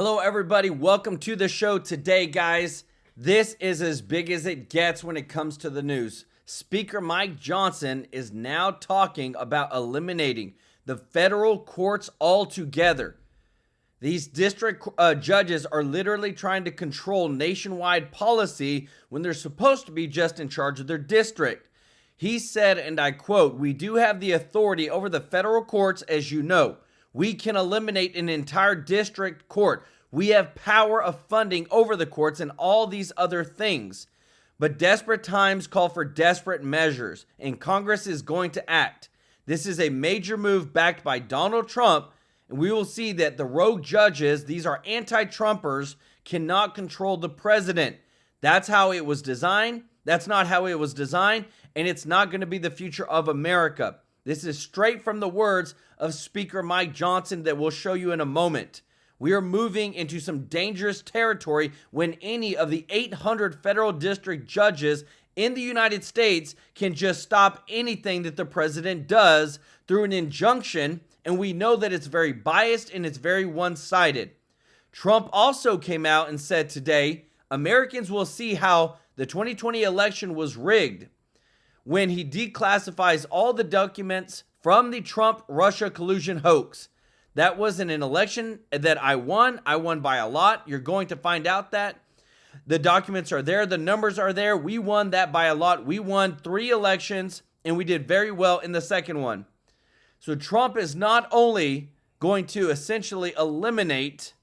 Hello, everybody. Welcome to the show today, guys. This is as big as it gets when it comes to the news. Speaker Mike Johnson is now talking about eliminating the federal courts altogether. These district judges are literally trying to control nationwide policy when they're supposed to be just in charge of their district. He said, and I quote, "We do have the authority over the federal courts, as you know. We can eliminate an entire district court. We have power of funding over the courts and all these other things. But desperate times call for desperate measures, and Congress is going to act. This is a major move backed by Donald Trump, and we will see that the rogue judges, these are anti-Trumpers, cannot control the president. That's how it was designed. That's not how it was designed, and it's not going to be the future of America." This is straight from the words of Speaker Mike Johnson that we'll show you in a moment. We are moving into some dangerous territory when any of the 800 federal district judges in the United States can just stop anything that the president does through an injunction, and we know that it's very biased and it's very one-sided. Trump also came out and said today, Americans will see how the 2020 election was rigged when he declassifies all the documents from the Trump-Russia collusion hoax. That wasn't an election that I won. I won by a lot. You're going to find out that. The documents are there. The numbers are there. We won that by a lot. We won 3 elections, and we did very well in the second one. So Trump is not only going to essentially eliminate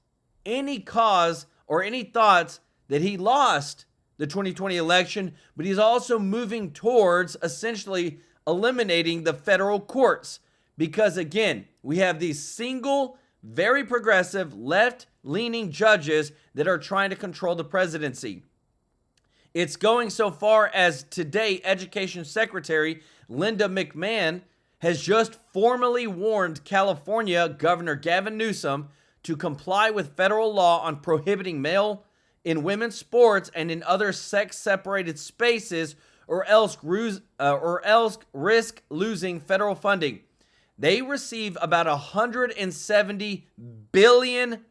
any cause or any thoughts that he lost the 2020 election, but he's also moving towards essentially eliminating the federal courts. Because again, we have these single, very progressive, left-leaning judges that are trying to control the presidency. It's going so far as today, Education Secretary Linda McMahon has just formally warned California Governor Gavin Newsom to comply with federal law on prohibiting male in women's sports and in other sex-separated spaces, or else risk losing federal funding. They receive about $170 billion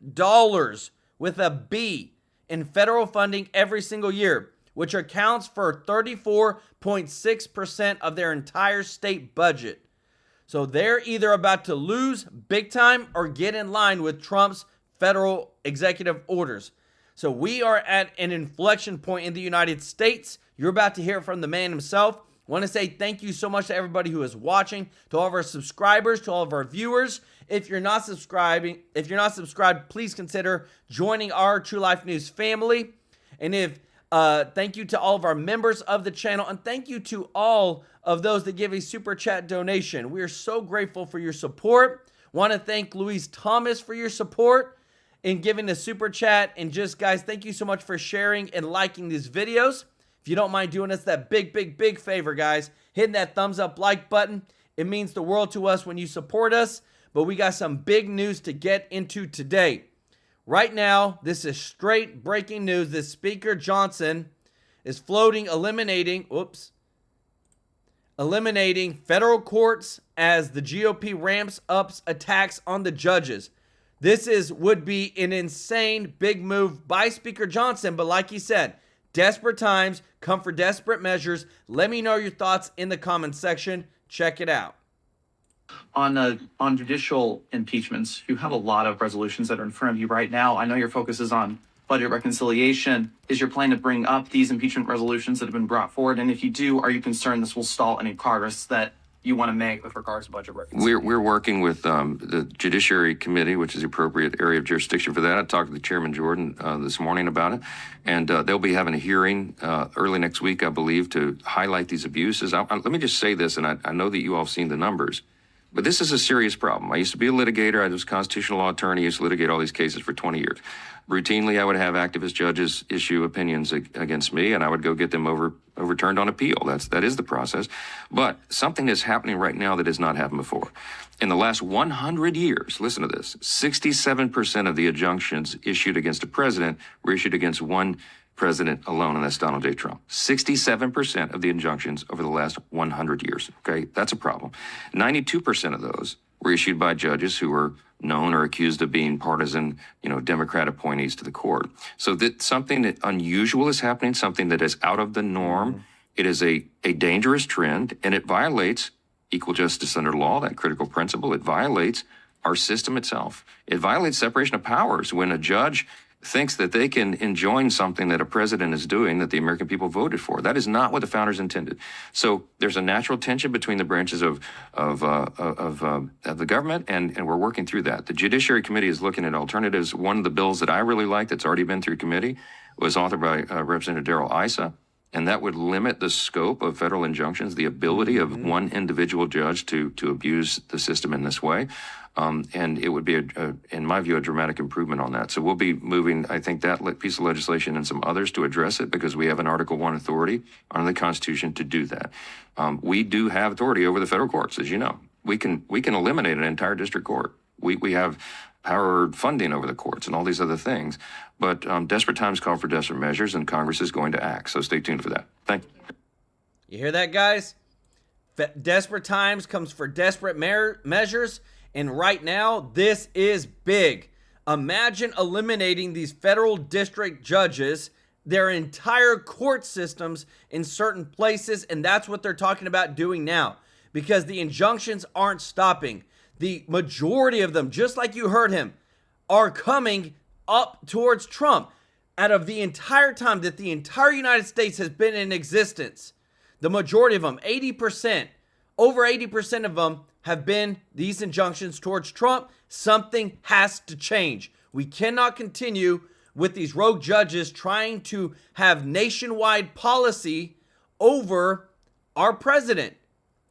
with a B in federal funding every single year, which accounts for 34.6% of their entire state budget. So they're either about to lose big time or get in line with Trump's federal executive orders. So we are at an inflection point in the United States. You're about to hear from the man himself. I want to say thank you so much to everybody who is watching, to all of our subscribers, to all of our viewers. If you're not subscribed, please consider joining our TrueLife News family. And thank you to all of our members of the channel, and thank you to all of those that give a super chat donation. We are so grateful for your support. Want to thank Louise Thomas for your support in giving the super chat. And just, guys, thank you so much for sharing and liking these videos. If you don't mind doing us that big favor, guys, hitting that thumbs up like button. It means the world to us when you support us. But we got some big news to get into today. Right now, this is straight breaking news. This Speaker Johnson is floating eliminating federal courts as the GOP ramps up attacks on the judges. This would be an insane big move by Speaker Johnson, but like he said, desperate times come for desperate measures. Let me know your thoughts in the comments section. Check it out. On judicial impeachments, you have a lot of resolutions that are in front of you right now. I know your focus is on budget reconciliation. Is your plan to bring up these impeachment resolutions that have been brought forward? And if you do, are you concerned this will stall any progress that you want to make with regards to budget reconciliation? We're working with the Judiciary Committee, which is the appropriate area of jurisdiction for that. I talked to Chairman Jordan this morning about it, and they'll be having a hearing early next week, I believe, to highlight these abuses. Let me just say this, and I know that you all have seen the numbers, but this is a serious problem. I used to be a litigator. I was a constitutional law attorney. I used to litigate all these cases for 20 years. Routinely, I would have activist judges issue opinions against me, and I would go get them overturned on appeal. That is the process. But something is happening right now that has not happened before. In the last 100 years, listen to this, 67% of the injunctions issued against a president were issued against one president alone, and that's Donald J. Trump. 67% of the injunctions over the last 100 years. Okay, that's a problem. 92% of those were issued by judges who were known or accused of being partisan, Democrat appointees to the court. So that something that unusual is happening, something that is out of the norm. It is a dangerous trend, and it violates equal justice under law, that critical principle. It violates our system itself. It violates separation of powers when a judge thinks that they can enjoin something that a president is doing that the American people voted for. That is not what the founders intended. So there's a natural tension between the branches of the government, and we're working through that. The Judiciary Committee is looking at alternatives. One of the bills that I really like that's already been through committee was authored by Representative Darrell Issa, and that would limit the scope of federal injunctions, the ability of one individual judge to abuse the system in this way. And it would be, in my view, a dramatic improvement on that. So we'll be moving, I think, that piece of legislation and some others to address it because we have an Article 1 authority under the Constitution to do that. We do have authority over the federal courts, as you know. We can eliminate an entire district court. We have power funding over the courts and all these other things. But desperate times call for desperate measures, and Congress is going to act. So stay tuned for that. Thank you. You hear that, guys? Desperate times comes for desperate measures. And right now, this is big. Imagine eliminating these federal district judges, their entire court systems in certain places, and that's what they're talking about doing now because the injunctions aren't stopping. The majority of them, just like you heard him, are coming up towards Trump. Out of the entire time that the entire United States has been in existence, the majority of them, 80%, over 80% of them have been these injunctions towards Trump. Something has to change. We cannot continue with these rogue judges trying to have nationwide policy over our president.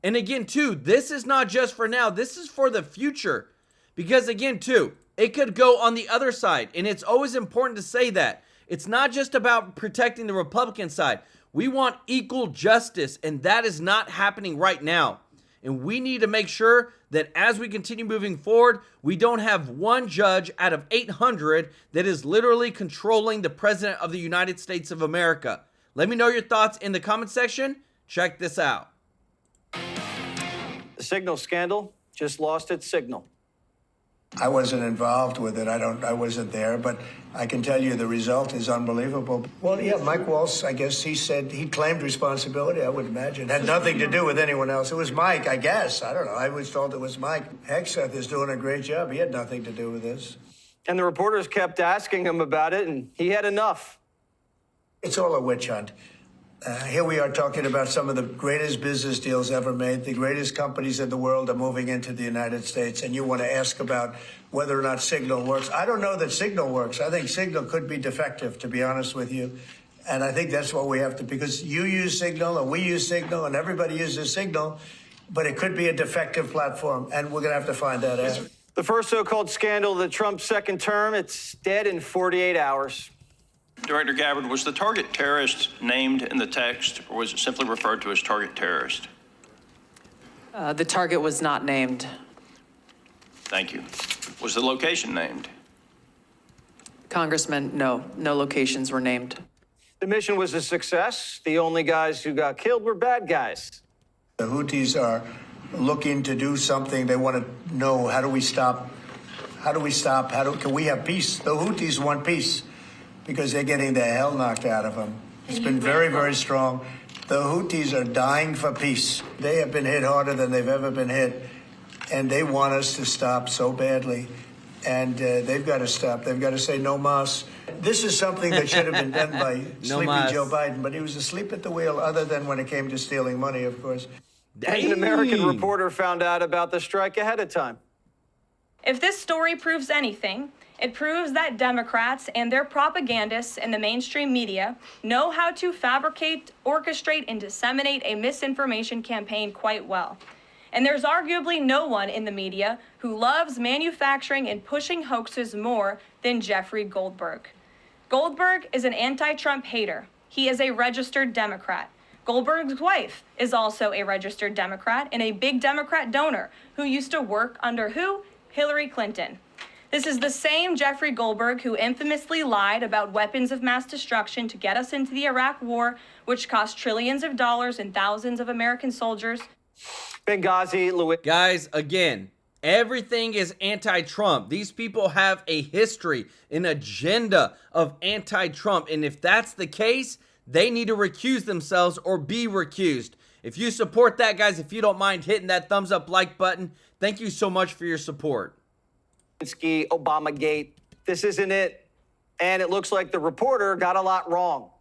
And again, too, this is not just for now. This is for the future. Because again, too, it could go on the other side. And it's always important to say that. It's not just about protecting the Republican side. We want equal justice, and that is not happening right now. And we need to make sure that as we continue moving forward, we don't have one judge out of 800 that is literally controlling the president of the United States of America. Let me know your thoughts in the comment section. Check this out. The signal scandal just lost its signal. I wasn't involved with it. I wasn't there, but I can tell you the result is unbelievable. Well, yeah, Mike Waltz, I guess he said he claimed responsibility, I would imagine. Had nothing to do with anyone else. It was Mike, I guess. I don't know. I was told it was Mike. Hegseth is doing a great job. He had nothing to do with this. And the reporters kept asking him about it, and he had enough. It's all a witch hunt. Here we are talking about some of the greatest business deals ever made. The greatest companies in the world are moving into the United States. And you want to ask about whether or not Signal works. I don't know that Signal works. I think Signal could be defective, to be honest with you. And I think that's what we have to, because you use Signal and we use Signal and everybody uses Signal, but it could be a defective platform. And we're going to have to find that out. The first so-called scandal of the Trump second term, it's dead in 48 hours. Director Gabbard, was the target terrorist named in the text, or was it simply referred to as target terrorist? The target was not named. Thank you. Was the location named? Congressman, no locations were named. The mission was a success. The only guys who got killed were bad guys. The Houthis are looking to do something. They want to know, how do we stop? Can we have peace? The Houthis want peace, because they're getting the hell knocked out of them. It's been very, very strong. The Houthis are dying for peace. They have been hit harder than they've ever been hit, and they want us to stop so badly. And they've got to stop. They've got to say no mas. This is something that should have been done by sleepy Joe Biden, but he was asleep at the wheel, other than when it came to stealing money, of course. An American reporter found out about the strike ahead of time. If this story proves anything, it proves that Democrats and their propagandists in the mainstream media know how to fabricate, orchestrate, and disseminate a misinformation campaign quite well. And there's arguably no one in the media who loves manufacturing and pushing hoaxes more than Jeffrey Goldberg. Goldberg is an anti-Trump hater. He is a registered Democrat. Goldberg's wife is also a registered Democrat and a big Democrat donor who used to work under who? Hillary Clinton. This is the same Jeffrey Goldberg who infamously lied about weapons of mass destruction to get us into the Iraq War, which cost trillions of dollars and thousands of American soldiers. Benghazi, Louis. Guys, again, Everything is anti-Trump. These people have a history, an agenda of anti-Trump. And if that's the case, they need to recuse themselves or be recused. If you support that, guys, if you don't mind hitting that thumbs up like button, thank you so much for your support. Obamagate. This isn't it. And it looks like the reporter got a lot wrong.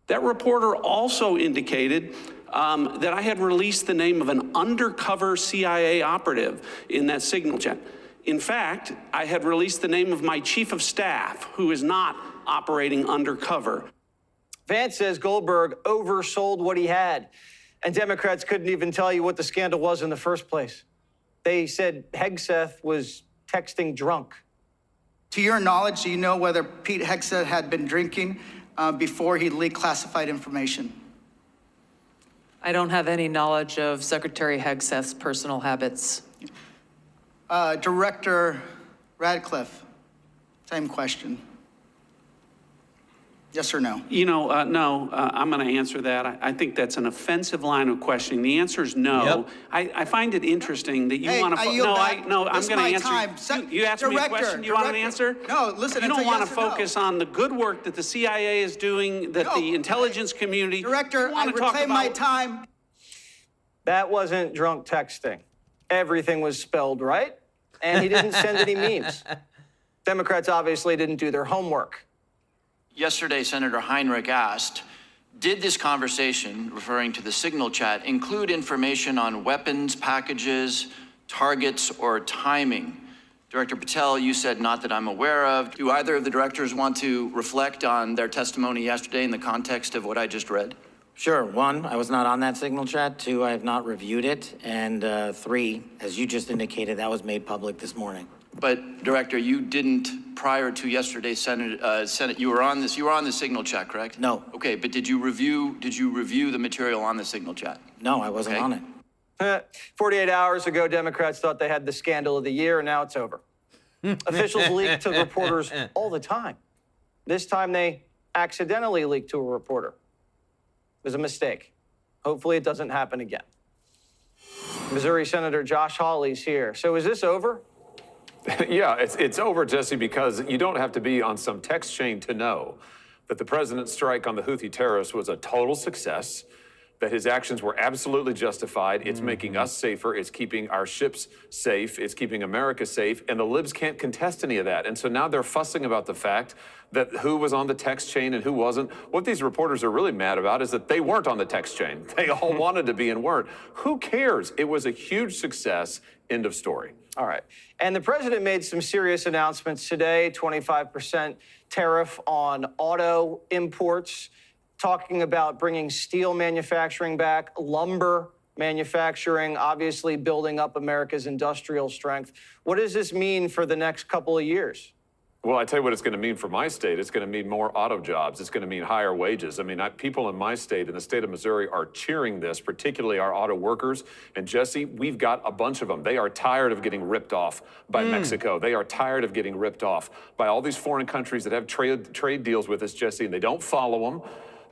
That reporter also indicated that I had released the name of an undercover CIA operative in that signal chat. In fact, I had released the name of my chief of staff, who is not operating undercover. Vance says Goldberg oversold what he had, and Democrats couldn't even tell you what the scandal was in the first place. They said Hegseth was texting drunk. To your knowledge, do you know whether Pete Hegseth had been drinking before he leaked classified information? I don't have any knowledge of Secretary Hegseth's personal habits. Director Radcliffe, same question. Yes or no? You know, no, I'm going to answer that. I think that's an offensive line of questioning. The answer is no. Yep. I find it interesting that you want to. I'm going to answer. You asked me a question. You want an answer? No, listen. You don't want to focus on the good work that the CIA is doing, that the intelligence community. Director, I reclaim my time. That wasn't drunk texting. Everything was spelled right, and he didn't send any memes. Democrats obviously didn't do their homework. Yesterday, Senator Heinrich asked, did this conversation, referring to the signal chat, include information on weapons, packages, targets, or timing? Director Patel, you said not that I'm aware of. Do either of the directors want to reflect on their testimony yesterday in the context of what I just read? Sure. One, I was not on that signal chat. Two, I have not reviewed it. And three, as you just indicated, that was made public this morning. But Director, you didn't, prior to yesterday's Senate, you were on the signal chat, correct? No. Okay, but did you review the material on the signal chat? No, I wasn't on it. 48 hours ago, Democrats thought they had the scandal of the year, and now it's over. Officials leak to reporters all the time. This time they accidentally leaked to a reporter. It was a mistake. Hopefully it doesn't happen again. Missouri Senator Josh Hawley's here. So is this over? Yeah, it's over, Jesse, because you don't have to be on some text chain to know that the president's strike on the Houthi terrorists was a total success, that his actions were absolutely justified. It's making us safer. It's keeping our ships safe. It's keeping America safe. And the libs can't contest any of that. And so now they're fussing about the fact that who was on the text chain and who wasn't. What these reporters are really mad about is that they weren't on the text chain. They all wanted to be and weren't. Who cares? It was a huge success. End of story. All right. And the president made some serious announcements today, 25% tariff on auto imports, talking about bringing steel manufacturing back, lumber manufacturing, obviously building up America's industrial strength. What does this mean for the next couple of years? Well, I tell you what it's going to mean for my state. It's going to mean more auto jobs. It's going to mean higher wages. I mean, people in my state, in the state of Missouri, are cheering this, particularly our auto workers. And Jesse, we've got a bunch of them. They are tired of getting ripped off by Mexico. They are tired of getting ripped off by all these foreign countries that have trade deals with us, Jesse, and they don't follow them.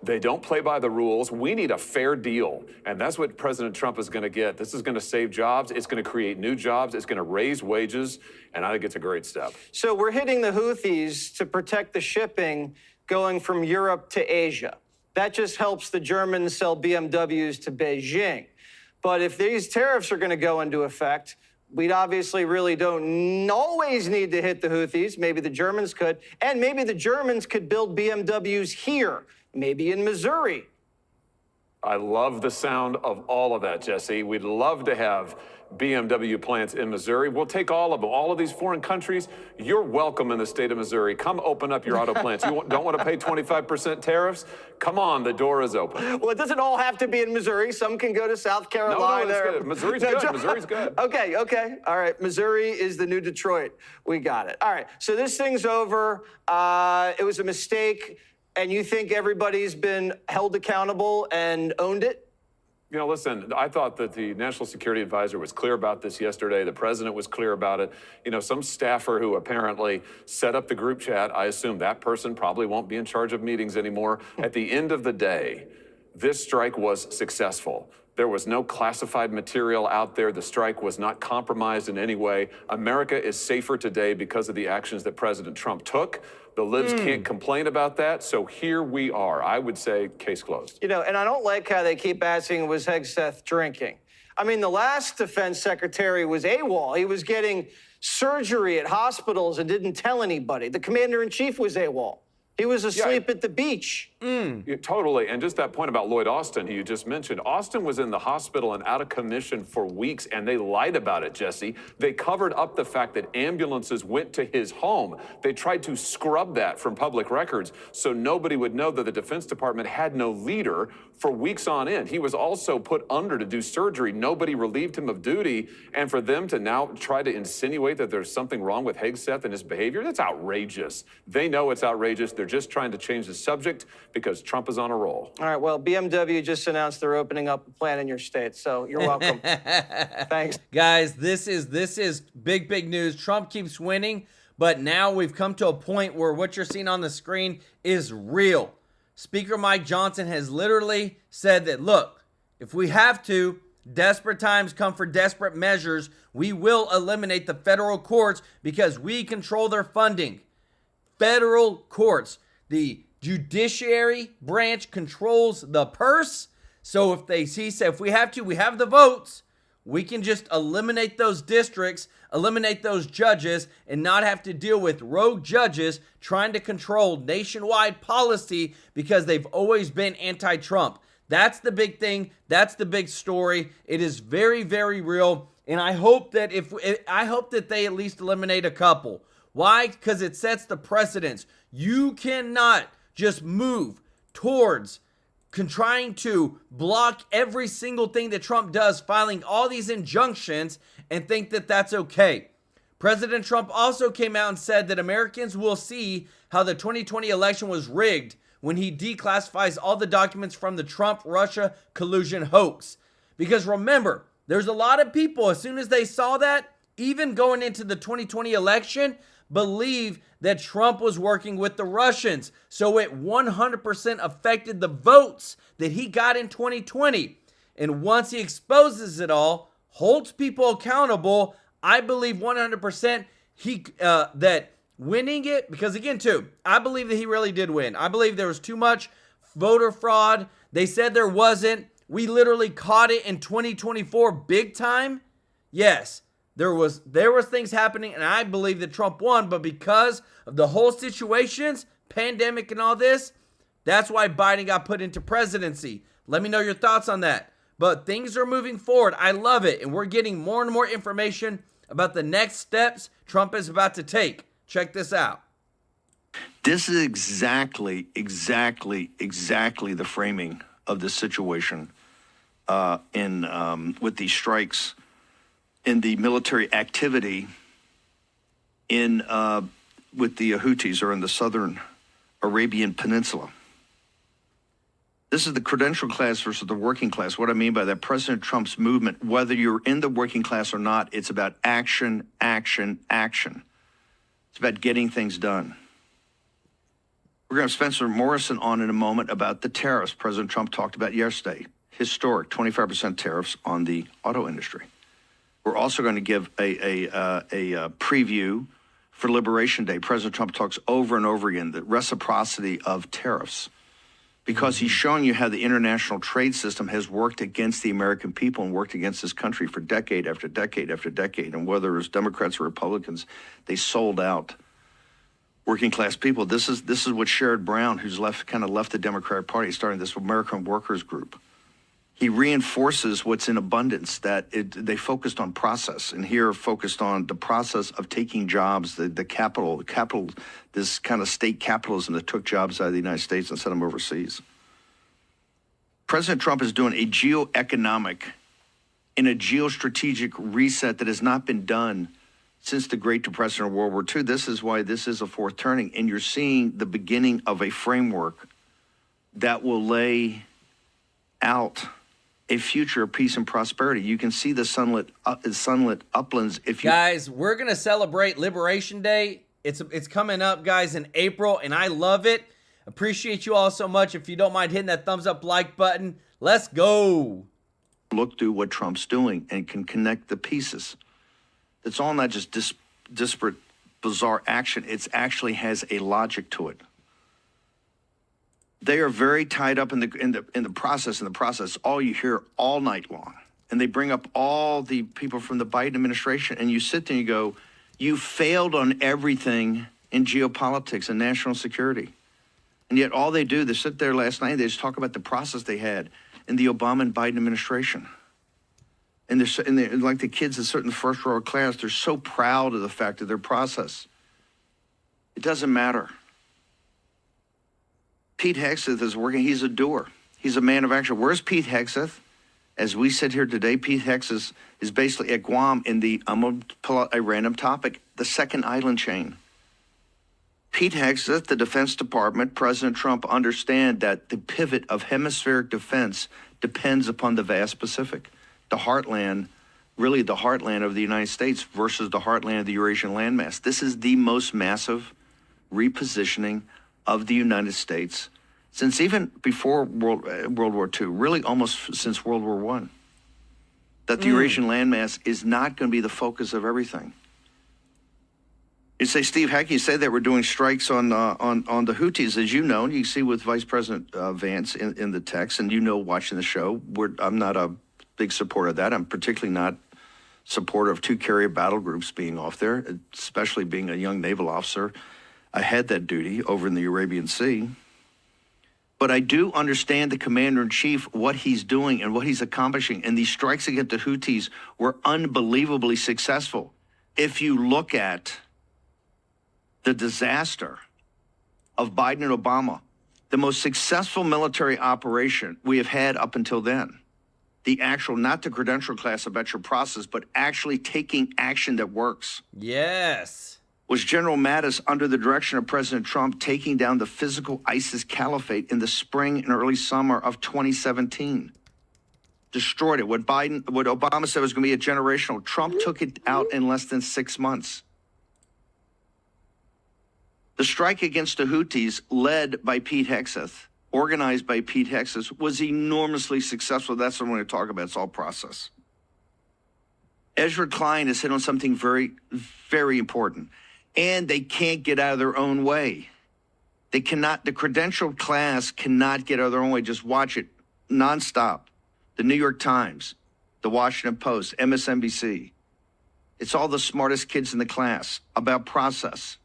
They don't play by the rules. We need a fair deal. And that's what President Trump is going to get. This is going to save jobs. It's going to create new jobs. It's going to raise wages. And I think it's a great step. So we're hitting the Houthis to protect the shipping going from Europe to Asia. That just helps the Germans sell BMWs to Beijing. But if these tariffs are going to go into effect, we obviously really don't always need to hit the Houthis. Maybe the Germans could. And maybe the Germans could build BMWs here. Maybe in Missouri. I love the sound of all of that, Jesse. We'd love to have BMW plants in Missouri. We'll take all of them. All of these foreign countries, you're welcome in the state of Missouri. Come open up your auto plants. You don't want to pay 25% tariffs? Come on, the door is open. Well, it doesn't all have to be in Missouri. Some can go to South Carolina. No, it's good. Missouri's good. Missouri's good. Okay. All right. Missouri is the new Detroit. We got it. All right. So this thing's over. It was a mistake. And you think everybody's been held accountable and owned it? You know, listen, I thought that the National Security Advisor was clear about this yesterday. The president was clear about it. You know, some staffer who apparently set up the group chat, I assume that person probably won't be in charge of meetings anymore. At the end of the day, this strike was successful. There was no classified material out there. The strike was not compromised in any way. America is safer today because of the actions that President Trump took. The libs can't complain about that. So here we are. I would say case closed. You know, and I don't like how they keep asking, was Hegseth drinking? I mean, the last defense secretary was AWOL. He was getting surgery at hospitals and didn't tell anybody. The commander-in-chief was AWOL. He was asleep at the beach. Yeah, totally. And just that point about Lloyd Austin, who you just mentioned. Austin was in the hospital and out of commission for weeks, and they lied about it, Jesse. They covered up the fact that ambulances went to his home. They tried to scrub that from public records so nobody would know that the Defense Department had no leader for weeks on end. He was also put under to do surgery. Nobody relieved him of duty. And for them to now try to insinuate that there's something wrong with Hegseth and his behavior, that's outrageous. They know it's outrageous. They're just trying to change the subject because Trump is on a roll. All right, well, BMW just announced they're opening up a plant in your state, so you're welcome. Thanks. Guys, this is big news. Trump keeps winning, but now we've come to a point where what you're seeing on the screen is real. Speaker Mike Johnson has literally said that, look, if we have to, desperate times come for desperate measures, we will eliminate the federal courts because we control their funding. Federal courts. The judiciary branch controls the purse. So he said, if we have to, we have the votes. We can just eliminate those districts, eliminate those judges, and not have to deal with rogue judges trying to control nationwide policy because they've always been anti-Trump. That's the big thing. That's the big story. It is very, very real. And I hope that they at least eliminate a couple. Why? Because it sets the precedence. You cannot just move towards trying to block every single thing that Trump does, filing all these injunctions, and think that that's okay. President Trump also came out and said that Americans will see how the 2020 election was rigged when he declassifies all the documents from the Trump-Russia collusion hoax. Because remember, there's a lot of people, as soon as they saw that, even going into the 2020 election, believe that Trump was working with the Russians. So it 100% affected the votes that he got in 2020. And once he exposes it all, holds people accountable, I believe 100% that winning it, because again, too, I believe that he really did win. I believe there was too much voter fraud. They said there wasn't. We literally caught it in 2024 big time. Yes. There was things happening, and I believe that Trump won, but because of the whole situations, pandemic and all this, that's why Biden got put into presidency. Let me know your thoughts on that. But things are moving forward. I love it, and we're getting more and more information about the next steps Trump is about to take. Check this out. This is exactly the framing of the situation with these strikes in the military activity with the Houthis or in the southern Arabian Peninsula. This is the credential class versus the working class. What I mean by that, President Trump's movement, whether you're in the working class or not, it's about action, action, action. It's about getting things done. We're going to have Spencer Morrison on in a moment about the tariffs President Trump talked about yesterday. Historic 25% tariffs on the auto industry. We're also going to give a preview for Liberation Day. President Trump talks over and over again the reciprocity of tariffs because he's showing you how the international trade system has worked against the American people and worked against this country for decade after decade after decade. And whether it's Democrats or Republicans, they sold out working class people. This is what Sherrod Brown, who's left the Democratic Party, starting this American Workers Group. He reinforces what's in abundance, that they focused on process, and here focused on the process of taking jobs, the capital, this kind of state capitalism that took jobs out of the United States and sent them overseas. President Trump is doing a geoeconomic and a geostrategic reset that has not been done since the Great Depression or World War II. This is why this is a fourth turning, and you're seeing the beginning of a framework that will lay out a future of peace and prosperity. You can see the sunlit uplands. Guys, we're gonna celebrate Liberation Day. It's coming up, guys, in April, and I love it. Appreciate you all so much. If you don't mind hitting that thumbs up like button, let's go. look through what Trump's doing and can connect the pieces. It's all not just disparate, bizarre action. It actually has a logic to it. They are very tied up in the process. All you hear all night long, and they bring up all the people from the Biden administration, and you sit there and you go, you failed on everything in geopolitics and national security. And yet all they do, they sit there last night, they just talk about the process they had in the Obama and Biden administration. And they're like the kids that sit in the first row of class, they're so proud of the fact of their process. It doesn't matter. Pete Hegseth is working, he's a doer. He's a man of action. Where's Pete Hegseth? As we sit here today, Pete Hegseth is basically at Guam in the, I'm going to pull out a random topic, the second island chain. Pete Hegseth, the Defense Department, President Trump understand that the pivot of hemispheric defense depends upon the vast Pacific, the heartland, really the heartland of the United States versus the heartland of the Eurasian landmass. This is the most massive repositioning of the United States since even before World War II, really almost since World War I, that the Eurasian landmass is not going to be the focus of everything. You say, Steve, how can you say that we're doing strikes on the Houthis? As you know, and you see with Vice President Vance in the text, and you know watching the show, I'm not a big supporter of that. I'm particularly not supporter of two carrier battle groups being off there, especially being a young naval officer. I had that duty over in the Arabian Sea. But I do understand the commander-in-chief, what he's doing and what he's accomplishing. And these strikes against the Houthis were unbelievably successful. If you look at the disaster of Biden and Obama, the most successful military operation we have had up until then, the actual, not the credential class about your process, but actually taking action that works. Yes. Was General Mattis, under the direction of President Trump, taking down the physical ISIS caliphate in the spring and early summer of 2017. Destroyed it. What Obama said was going to be a generational, Trump took it out in less than 6 months. The strike against the Houthis, led by Pete Hegseth, organized by Pete Hegseth, was enormously successful. That's what I'm going to talk about. It's all process. Ezra Klein has hit on something very, very important. And they can't get out of their own way. They cannot, the credentialed class cannot get out of their own way. Just watch it nonstop. The New York Times, the Washington Post, MSNBC. It's all the smartest kids in the class about process.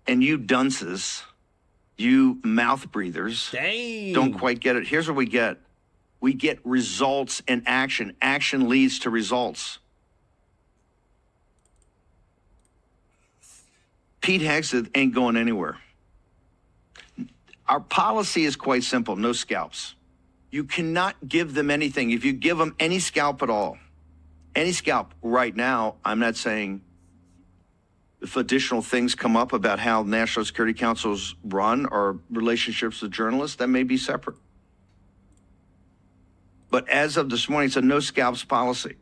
And you dunces, you mouth breathers, don't quite get it. Here's what we get. We get results and action. Action leads to results. Pete Hegseth ain't going anywhere. Our policy is quite simple, no scalps. You cannot give them anything. If you give them any scalp at all, any scalp right now, I'm not saying if additional things come up about how National Security Councils run or relationships with journalists, that may be separate. But as of this morning, it's a no scalps policy.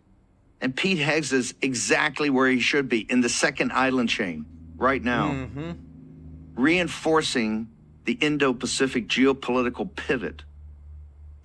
And Pete Hegseth is exactly where he should be, in the second island chain. Right now, reinforcing the Indo-Pacific geopolitical pivot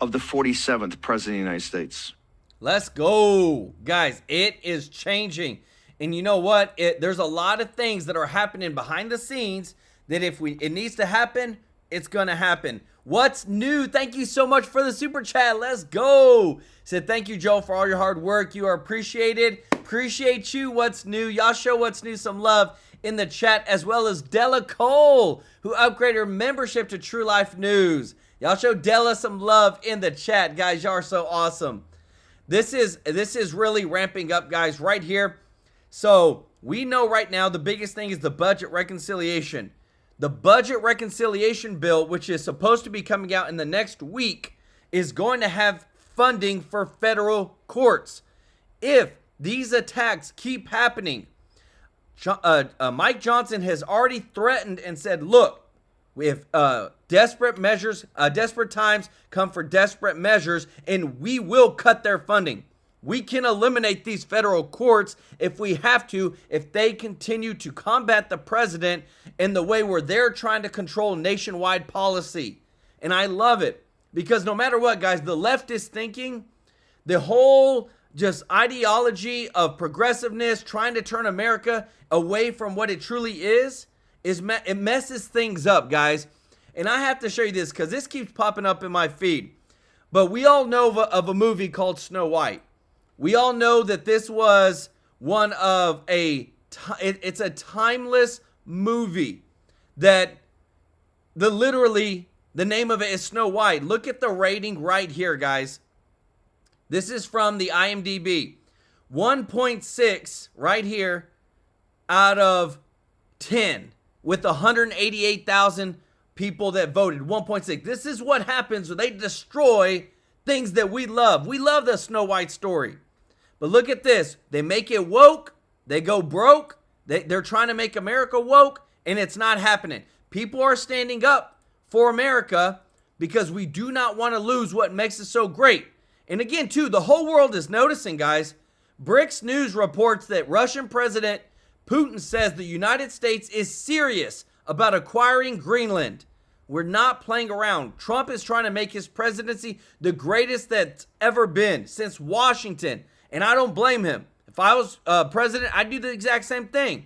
of the 47th President of the United States. Let's go. Guys, it is changing. And you know what? There's a lot of things that are happening behind the scenes that if it needs to happen, it's going to happen. What's new? Thank you so much for the super chat. Let's go. Said thank you, Joe, for all your hard work. You are appreciated. Appreciate you. What's new? Y'all show what's new some love in the chat, as well as Della Cole, who upgraded her membership to TrueLife News. Y'all show Della some love in the chat, guys. Y'all are so awesome. This is really ramping up, guys, right here. So we know right now the biggest thing is the budget reconciliation. The budget reconciliation bill, which is supposed to be coming out in the next week, is going to have funding for federal courts. If these attacks keep happening, Mike Johnson has already threatened and said, look, if desperate times come for desperate measures, and we will cut their funding. We can eliminate these federal courts if we have to, if they continue to combat the president in the way where they're trying to control nationwide policy. And I love it, because no matter what, guys, the left is thinking The whole just ideology of progressiveness, trying to turn America away from what it truly is it messes things up, guys. And I have to show you this because this keeps popping up in my feed. But we all know of a movie called Snow White. We all know that this was one of it's a timeless movie that literally the name of it is Snow White. Look at the rating right here, guys. This is from the IMDb. 1.6 right here out of 10 with 188,000 people that voted. 1.6. This is what happens when they destroy things that we love. We love the Snow White story. But look at this. They make it woke. They go broke. They're trying to make America woke, and it's not happening. People are standing up for America because we do not want to lose what makes us so great. And again, too, the whole world is noticing, guys. BRICS News reports that Russian President Putin says the United States is serious about acquiring Greenland. We're not playing around. Trump is trying to make his presidency the greatest that's ever been since Washington. And I don't blame him. If I was president, I'd do the exact same thing.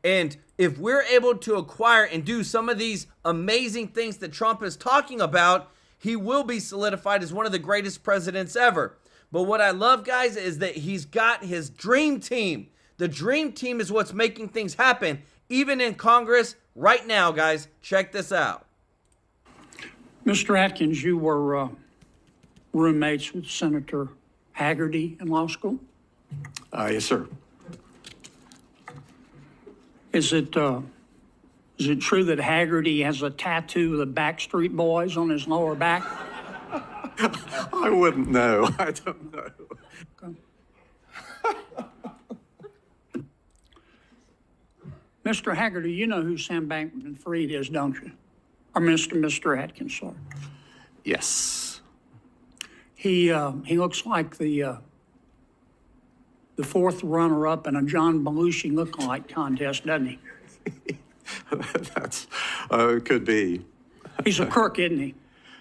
And if we're able to acquire and do some of these amazing things that Trump is talking about, he will be solidified as one of the greatest presidents ever. But what I love, guys, is that he's got his dream team. The dream team is what's making things happen, even in Congress right now, guys. Check this out. Mr. Atkins, you were roommates with Senator Haggerty in law school? Yes, sir. Is it true that Haggerty has a tattoo of the Backstreet Boys on his lower back? I wouldn't know. I don't know. Okay. Mr. Haggerty, you know who Sam Bankman-Fried is, don't you? Or Mr. Atkins, sorry. Yes. He looks like the fourth runner-up in a John Belushi lookalike contest, doesn't he? That's could be. He's a crook, isn't he?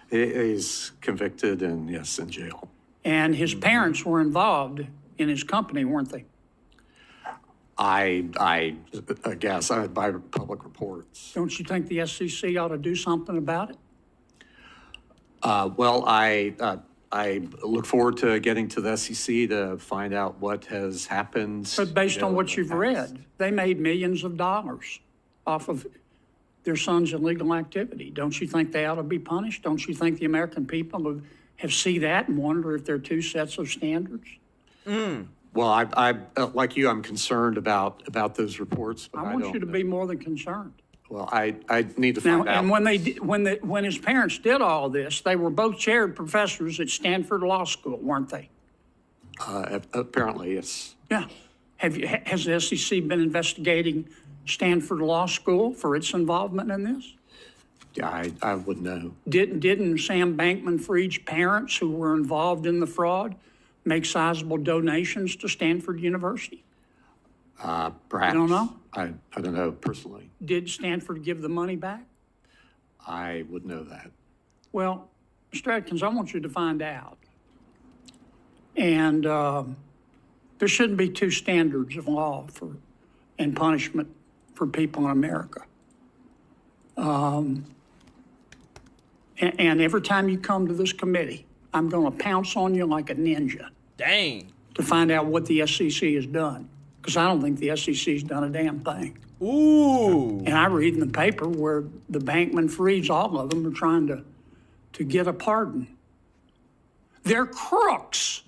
He's convicted and, yes, in jail. And his parents were involved in his company, weren't they? I guess by public reports. Don't you think the SEC ought to do something about it? Well, I look forward to getting to the SEC to find out what has happened. But based on what you've read, they made millions of dollars off of their son's illegal activity. Don't you think they ought to be punished? Don't you think the American people have seen that and wonder if there are two sets of standards? Well, I like you, I'm concerned about those reports. But I want you to be more than concerned. Well, I need to find out. And when his parents did all this, they were both chaired professors at Stanford Law School, weren't they? Apparently, yes. Yeah. Has the SEC been investigating Stanford Law School for its involvement in this? Yeah, I would know. Didn't Sam Bankman-Fried's parents, who were involved in the fraud, make sizable donations to Stanford University? Perhaps. You don't know? I don't know personally. Did Stanford give the money back? I would know that. Well, Mr. Atkins, I want you to find out. And there shouldn't be two standards of law and punishment for people in America. And every time you come to this committee, I'm going to pounce on you like a ninja. Dang. To find out what the SEC has done. Because I don't think the SEC's done a damn thing. Ooh. And I read in the paper where the Bankman-Frieds, all of them, are trying to get a pardon. They're crooks.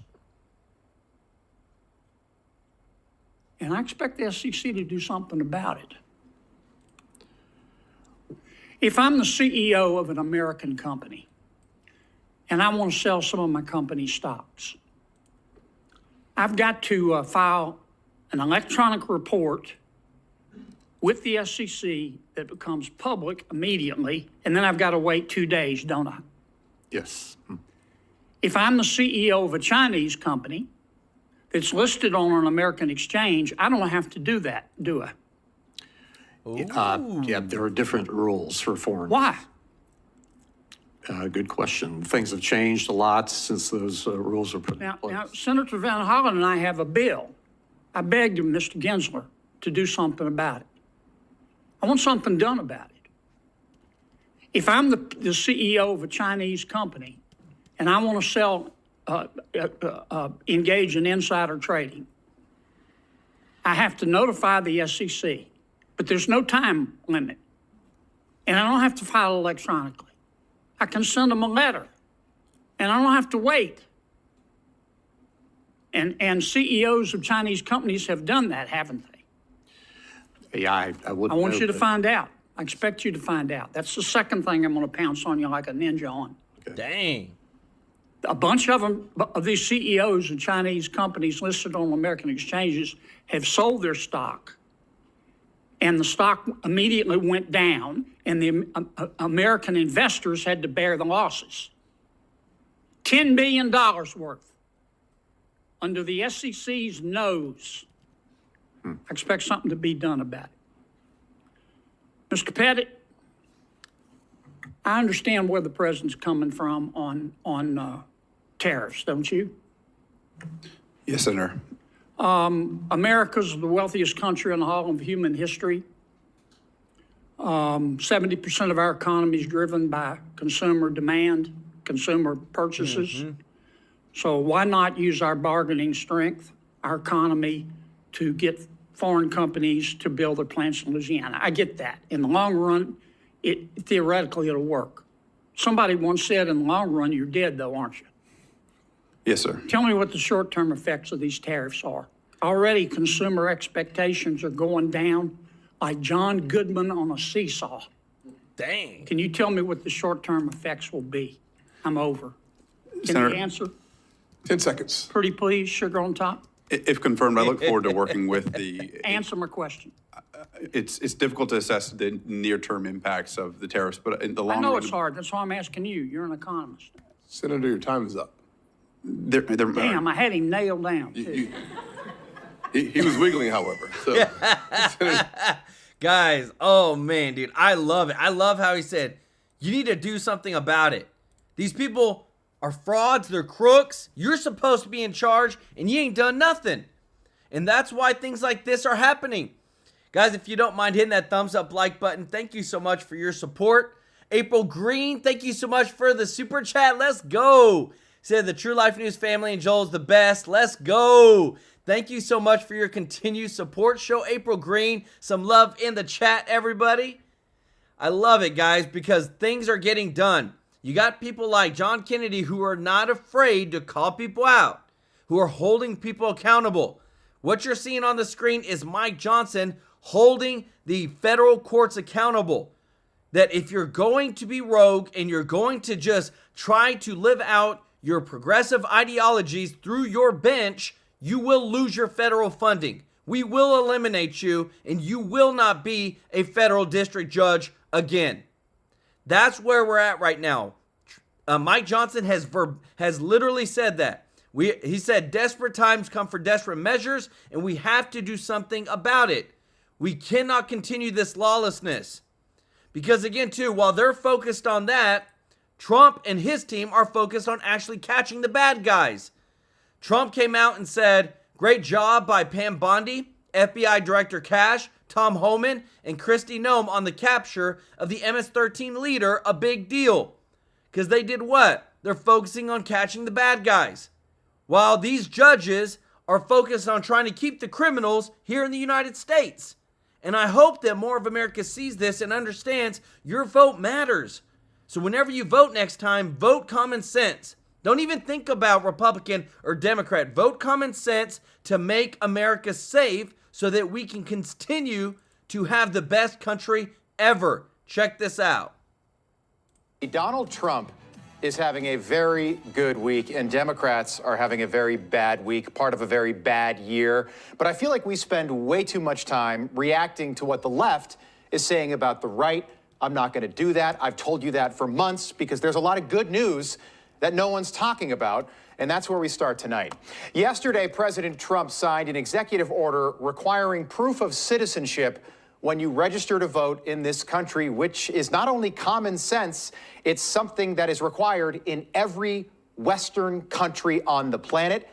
And I expect the SEC to do something about it. If I'm the CEO of an American company and I want to sell some of my company's stocks, I've got to file an electronic report with the SEC that becomes public immediately, and then I've got to wait 2 days, don't I? Yes. If I'm the CEO of a Chinese company that's listed on an American exchange, I don't have to do that, do I? Yeah, there are different rules for foreign. Why? Good question. Things have changed a lot since those rules were put in place. Now, Senator Van Hollen and I have a bill. I begged him, Mr. Gensler, to do something about it. I want something done about it. If I'm the CEO of a Chinese company and I want to sell, engage in insider trading, I have to notify the SEC, but there's no time limit. And I don't have to file electronically. I can send them a letter, and I don't have to wait. And CEOs of Chinese companies have done that, haven't they? Yeah, I wouldn't I want you to know, find out. I expect you to find out. That's the second thing I'm going to pounce on you like a ninja on. Dang. A bunch of them, of these CEOs of Chinese companies listed on American exchanges have sold their stock. And the stock immediately went down, and the American investors had to bear the losses. $10 billion worth under the SEC's nose. I expect something to be done about it. Mr. Pettit, I understand where the president's coming from on tariffs, don't you? Yes, Senator. America's the wealthiest country in the whole of human history. 70% of our economy is driven by consumer demand, consumer purchases. So why not use our bargaining strength, our economy, to get foreign companies to build their plants in Louisiana? I get that. In the long run, theoretically, it'll work. Somebody once said, in the long run, you're dead, though, aren't you? Yes, sir. Tell me what the short-term effects of these tariffs are. Already, consumer expectations are going down like John Goodman on a seesaw. Dang. Can you tell me what the short-term effects will be? I'm over. Can Senator, you answer? 10 seconds. Pretty please, sugar on top. If confirmed, I look forward to working with the... Answer my question. It's difficult to assess the near-term impacts of the tariffs, but in the long I know run... it's hard. That's why I'm asking you. You're an economist. Senator, your time is up. Damn, I had him nailed down, too. He was wiggling, however. So, Guys, oh man, dude, I love it. I love how he said, you need to do something about it. These people are frauds, they're crooks. You're supposed to be in charge, and you ain't done nothing. And that's why things like this are happening. Guys, if you don't mind hitting that thumbs up like button, thank you so much for your support. April Greene, thank you so much for the super chat. Let's go. Said the True Life News family and Joel's the best. Let's go. Thank you so much for your continued support. Show April Greene some love in the chat, everybody. I love it, guys, because things are getting done. You got people like John Kennedy who are not afraid to call people out, who are holding people accountable. What you're seeing on the screen is Mike Johnson holding the federal courts accountable. That if you're going to be rogue and you're going to just try to live out your progressive ideologies through your bench, you will lose your federal funding. We will eliminate you, and you will not be a federal district judge again. That's where we're at right now. Mike Johnson has literally said that. He said desperate times come for desperate measures, and we have to do something about it. We cannot continue this lawlessness. Because again, too, while they're focused on that, Trump and his team are focused on actually catching the bad guys. Trump came out and said, great job by Pam Bondi, FBI Director Cash, Tom Homan, and Kristi Noem on the capture of the MS-13 leader, a big deal. Because they did what? They're focusing on catching the bad guys. While these judges are focused on trying to keep the criminals here in the United States. And I hope that more of America sees this and understands your vote matters. So whenever you vote next time, vote common sense. Don't even think about Republican or Democrat. Vote common sense to make America safe so that we can continue to have the best country ever. Check this out. Donald Trump is having a very good week, and Democrats are having a very bad week, part of a very bad year. But I feel like we spend way too much time reacting to what the left is saying about the right. I'm not going to do that. I've told you that for months because there's a lot of good news that no one's talking about, and that's where we start tonight. Yesterday, President Trump signed an executive order requiring proof of citizenship when you register to vote in this country, which is not only common sense, it's something that is required in every Western country on the planet.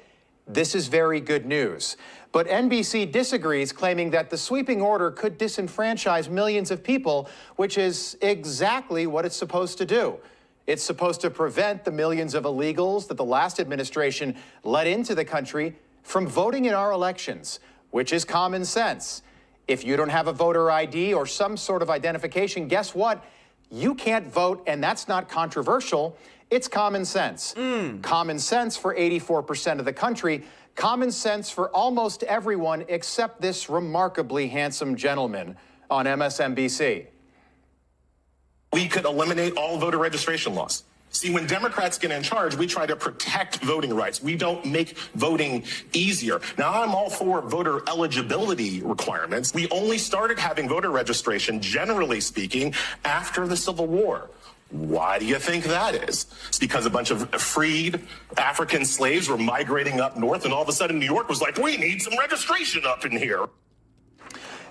This is very good news. But NBC disagrees, claiming that the sweeping order could disenfranchise millions of people, which is exactly what it's supposed to do. It's supposed to prevent the millions of illegals that the last administration let into the country from voting in our elections, which is common sense. If you don't have a voter ID or some sort of identification, guess what? You can't vote, and that's not controversial. It's common sense. Common sense for 84% of the country. Common sense for almost everyone except this remarkably handsome gentleman on MSNBC. We could eliminate all voter registration laws. See, when Democrats get in charge, we try to protect voting rights. We don't make voting easier. Now, I'm all for voter eligibility requirements. We only started having voter registration, generally speaking, after the Civil War. Why do you think that is? It's because a bunch of freed African slaves were migrating up north, and all of a sudden New York was like, we need some registration up in here.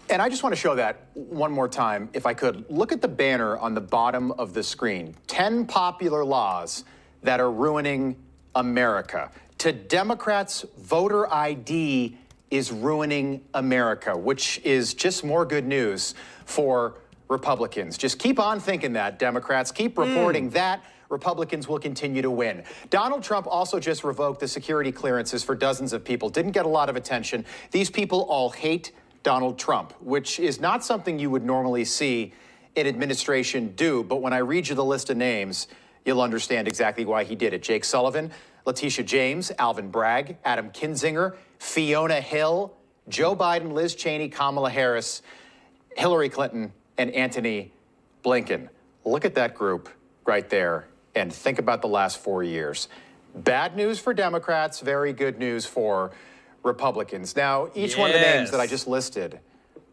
And I just want to show that one more time, if I could. Look at the banner on the bottom of the screen. 10 popular laws that are ruining America. To Democrats, voter ID is ruining America, which is just more good news for Republicans. Just keep on thinking that, Democrats. Keep reporting that. Republicans will continue to win. Donald Trump also just revoked the security clearances for dozens of people. Didn't get a lot of attention. These people all hate Donald Trump, which is not something you would normally see an administration do. But when I read you the list of names, you'll understand exactly why he did it. Jake Sullivan, Letitia James, Alvin Bragg, Adam Kinzinger, Fiona Hill, Joe Biden, Liz Cheney, Kamala Harris, Hillary Clinton, and Antony Blinken. Look at that group right there and think about the last 4 years. Bad news for Democrats, very good news for Republicans. Now, each one of the names that I just listed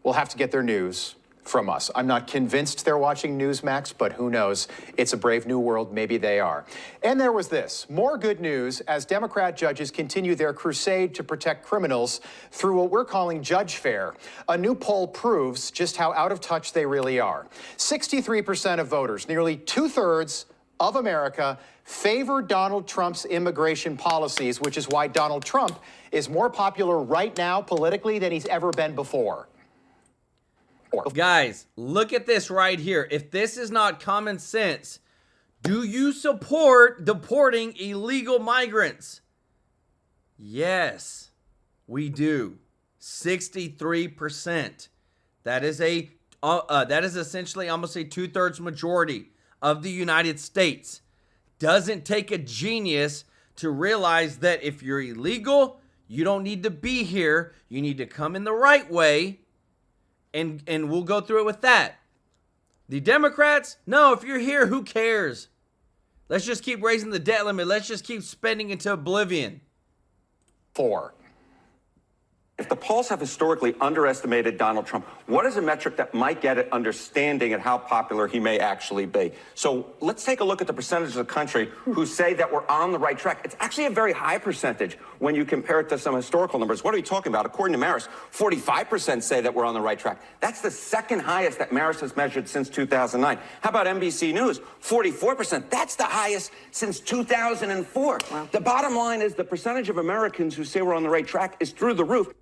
will have to get their news from us. I'm not convinced they're watching Newsmax, but who knows? It's a brave new world. Maybe they are. And there was this. More good news as Democrat judges continue their crusade to protect criminals through what we're calling judge fair. A new poll proves just how out of touch they really are. 63% of voters, nearly 2/3 of America, favor Donald Trump's immigration policies, which is why Donald Trump is more popular right now politically than he's ever been before. Guys, look at this right here. If this is not common sense, do you support deporting illegal migrants? Yes, we do. 63%. That is essentially almost a 2/3 majority of the United States. Doesn't take a genius to realize that if you're illegal, you don't need to be here. You need to come in the right way. And we'll go through it with that. The Democrats, no, if you're here, who cares? Let's just keep raising the debt limit. Let's just keep spending into oblivion. If the polls have historically underestimated Donald Trump, what is a metric that might get at understanding at how popular he may actually be? So let's take a look at the percentage of the country who say that we're on the right track. It's actually a very high percentage when you compare it to some historical numbers. What are we talking about? According to Marist, 45% say that we're on the right track. That's the second highest that Marist has measured since 2009. How about NBC News? 44%. That's the highest since 2004. Wow. The bottom line is the percentage of Americans who say we're on the right track is through the roof.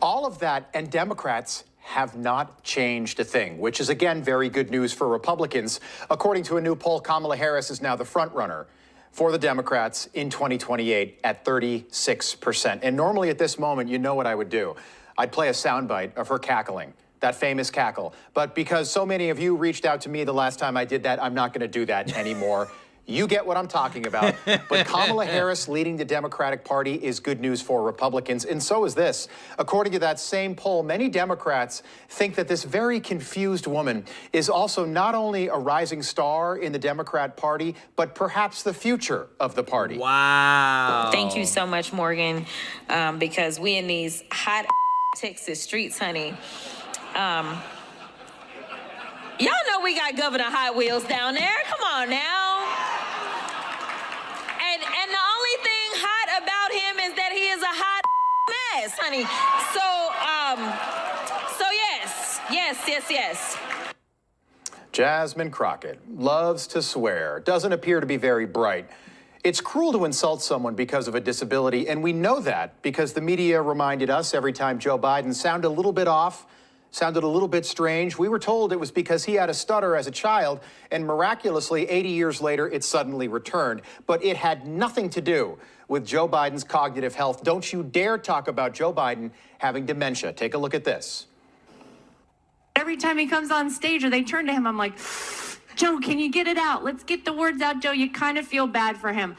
All of that, and Democrats have not changed a thing, which is, again, very good news for Republicans. According to a new poll, Kamala Harris is now the front runner for the Democrats in 2028 at 36%. And normally at this moment, you know what I would do. I'd play a soundbite of her cackling, that famous cackle. But because so many of you reached out to me the last time I did that, I'm not going to do that anymore. You get what I'm talking about. But Kamala Harris leading the Democratic Party is good news for Republicans, and so is this. According to that same poll, many Democrats think that this very confused woman is also not only a rising star in the Democrat Party, but perhaps the future of the party. Wow. Thank you so much, Morgan, because we in these hot Texas streets, honey. Y'all know we got Governor Hot Wheels down there. Come on now. And the only thing hot about him is that he is a hot mess, honey. So yes. yes. Jasmine Crockett loves to swear, doesn't appear to be very bright. It's cruel to insult someone because of a disability, and we know that because the media reminded us every time Joe Biden sounded a little bit off, sounded a little bit strange. We were told it was because he had a stutter as a child, and miraculously, 80 years later, it suddenly returned. But it had nothing to do with Joe Biden's cognitive health. Don't you dare talk about Joe Biden having dementia. Take a look at this. Every time he comes on stage or they turn to him, I'm like, Joe, can you get it out? Let's get the words out, Joe. You kind of feel bad for him.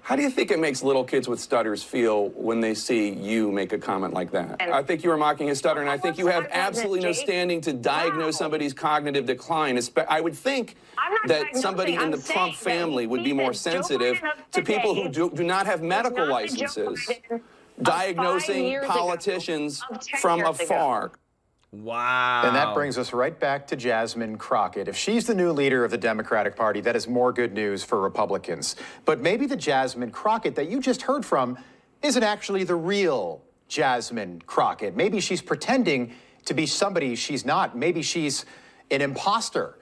How do you think it makes little kids with stutters feel when they see you make a comment like that? I think you were mocking his stutter, and I think you have absolutely no standing to diagnose somebody's cognitive decline. I would think that somebody in the Trump family would be more sensitive to people who do not have medical licenses, diagnosing politicians from afar. Wow. And that brings us right back to Jasmine Crockett. If she's the new leader of the Democratic Party, that is more good news for Republicans. But maybe the Jasmine Crockett that you just heard from isn't actually the real Jasmine Crockett. Maybe she's pretending to be somebody she's not. Maybe she's an imposter.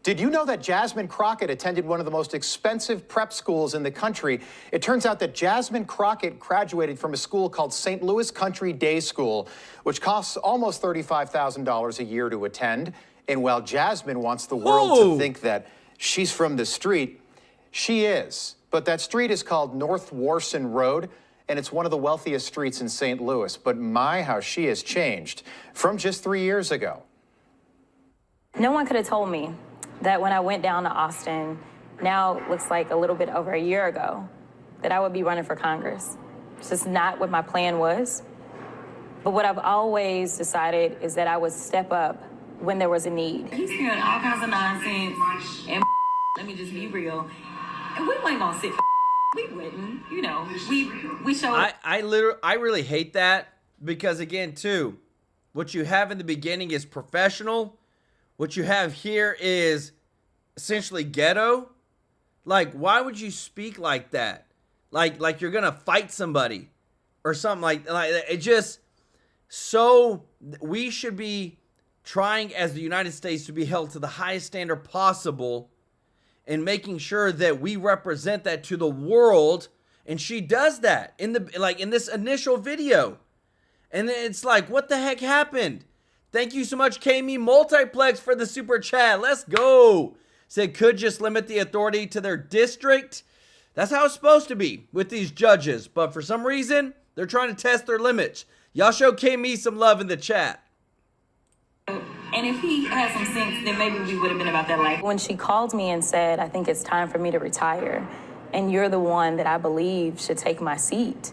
Did you know that Jasmine Crockett attended one of the most expensive prep schools in the country? It turns out that Jasmine Crockett graduated from a school called St. Louis Country Day School, which costs almost $35,000 a year to attend. And while Jasmine wants the world to think that she's from the street, she is. But that street is called North Warson Road, and it's one of the wealthiest streets in St. Louis. But my, how she has changed from just 3 years ago. No one could have told me that when I went down to Austin, now it looks like a little bit over a year ago, that I would be running for Congress. It's just not what my plan was. But what I've always decided is that I would step up when there was a need. He's hearing all kinds of nonsense, and let me just be real. And we weren't gonna sit. We wouldn't, you know. We showed. I really hate that because again, too, what you have in the beginning is professional. What you have here is essentially ghetto. Like, why would you speak like that? Like you're gonna fight somebody or something like it just so we should be trying as the United States to be held to the highest standard possible and making sure that we represent that to the world. And she does that in this initial video. And it's like, what the heck happened? Thank you so much, Kami Multiplex, for the super chat. Let's go. Said could just limit the authority to their district. That's how it's supposed to be with these judges. But for some reason, they're trying to test their limits. Y'all show Kami some love in the chat. And if he had some sense, then maybe we would have been about that life. When she called me and said, I think it's time for me to retire, and you're the one that I believe should take my seat,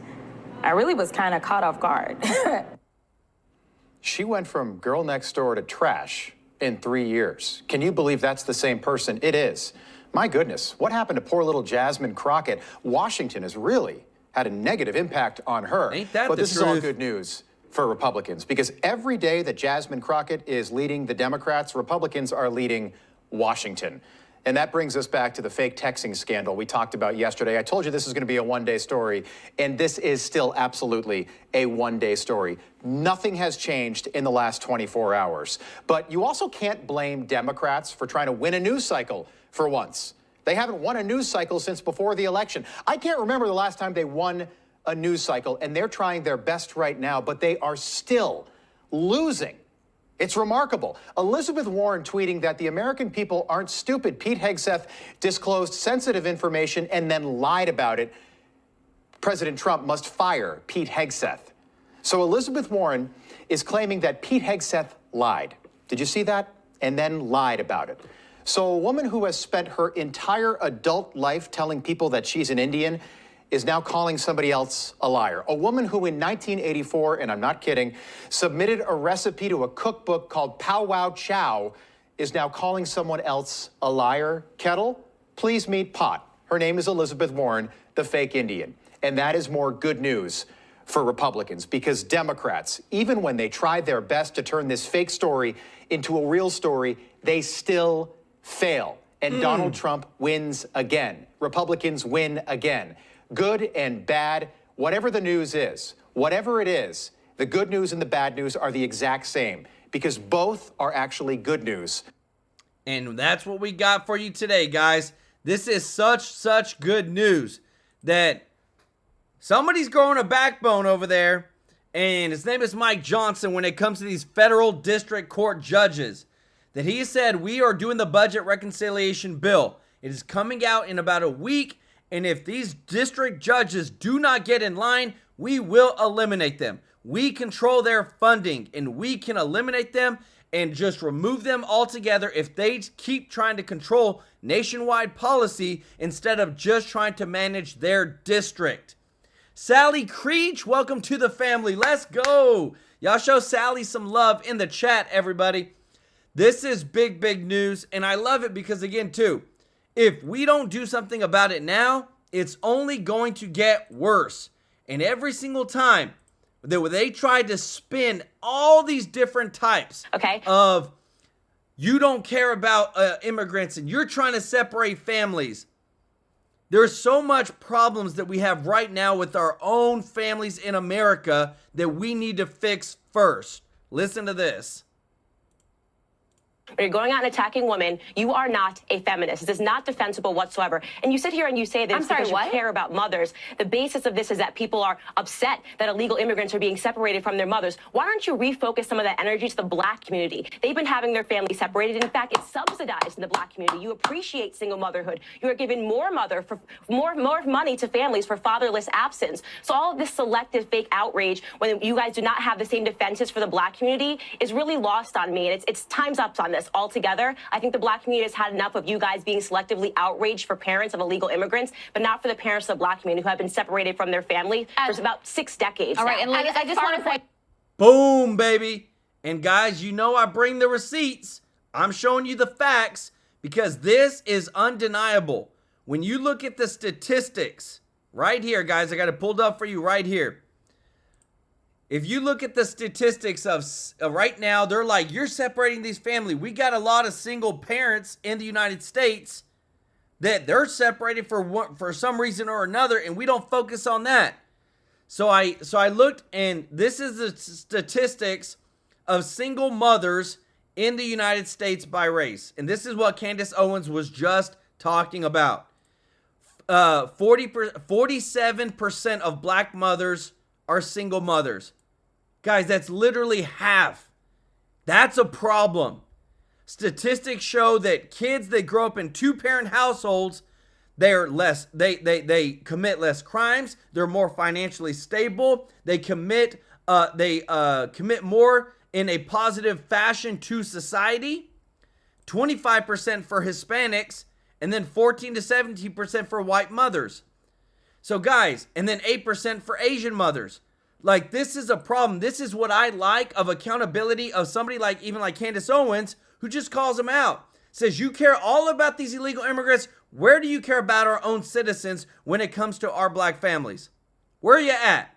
I really was kind of caught off guard. She went from girl next door to trash in 3 years. Can you believe that's the same person? It is. My goodness, what happened to poor little Jasmine Crockett? Washington has really had a negative impact on her. Ain't that but the this is all truth? good news for Republicans because every day that Jasmine Crockett is leading the Democrats, Republicans are leading Washington. And that brings us back to the fake texting scandal we talked about yesterday. I told you this is going to be a one-day story, and this is still absolutely a one-day story. Nothing has changed in the last 24 hours. But you also can't blame Democrats for trying to win a news cycle for once. They haven't won a news cycle since before the election. I can't remember the last time they won a news cycle, and they're trying their best right now, but they are still losing. It's remarkable. Elizabeth Warren tweeting that the American people aren't stupid. Pete Hegseth disclosed sensitive information and then lied about it. President Trump must fire Pete Hegseth. So Elizabeth Warren is claiming that Pete Hegseth lied. Did you see that? And then lied about it. So a woman who has spent her entire adult life telling people that she's an Indian is now calling somebody else a liar. A woman who in 1984, and I'm not kidding, submitted a recipe to a cookbook called Pow Wow Chow is now calling someone else a liar. Kettle, please meet pot. Her name is Elizabeth Warren, the fake Indian. And that is more good news for Republicans because Democrats, even when they tried their best to turn this fake story into a real story, they still fail. And Donald Trump wins again. Republicans win again. Good and bad, whatever the news is, whatever it is, the good news and the bad news are the exact same because both are actually good news. And that's what we got for you today, guys. This is such good news that somebody's growing a backbone over there, and his name is Mike Johnson when it comes to these federal district court judges. That he said, we are doing the budget reconciliation bill. It is coming out in about a week, and if these district judges do not get in line, we will eliminate them. We control their funding, and we can eliminate them and just remove them altogether if they keep trying to control nationwide policy instead of just trying to manage their district. Sally Creech, welcome to the family. Let's go. Y'all show Sally some love in the chat, everybody. This is big news, and I love it because, again, too, if we don't do something about it now, it's only going to get worse. And every single time that they tried to spin all these different types of you don't care about immigrants and you're trying to separate families. There's so much problems that we have right now with our own families in America that we need to fix first. Listen to this. When you're going out and attacking women, you are not a feminist. This is not defensible whatsoever. And you sit here and you say this because you care about mothers. The basis of this is that people are upset that illegal immigrants are being separated from their mothers. Why don't you refocus some of that energy to the Black community? They've been having their families separated. In fact, it's subsidized in the Black community. You appreciate single motherhood. You are giving more money to families for fatherless absence. So all of this selective fake outrage when you guys do not have the same defenses for the Black community is really lost on me. And it's time's up on this altogether. I think the Black community has had enough of you guys being selectively outraged for parents of illegal immigrants, but not for the parents of the Black community who have been separated from their family for about 6 decades. All right, now. and I just want to point. Boom, baby. And guys, you know I bring the receipts. I'm showing you the facts because this is undeniable. When you look at the statistics right here, guys, I got it pulled up for you right here. If you look at the statistics of right now, they're like, you're separating these families. We got a lot of single parents in the United States that they're separated for some reason or another, and we don't focus on that. So I looked, and this is the statistics of single mothers in the United States by race. And this is what Candace Owens was just talking about. 47% of Black mothers are single mothers. Guys, that's literally half. That's a problem. Statistics show that kids that grow up in two-parent households, they commit less crimes, they're more financially stable, they commit more in a positive fashion to society. 25% for Hispanics, and then 14 to 17% for white mothers. So guys, and then 8% for Asian mothers. Like, this is a problem. This is what I like of accountability of somebody like Candace Owens, who just calls them out. Says, you care all about these illegal immigrants. Where do you care about our own citizens when it comes to our Black families? Where are you at?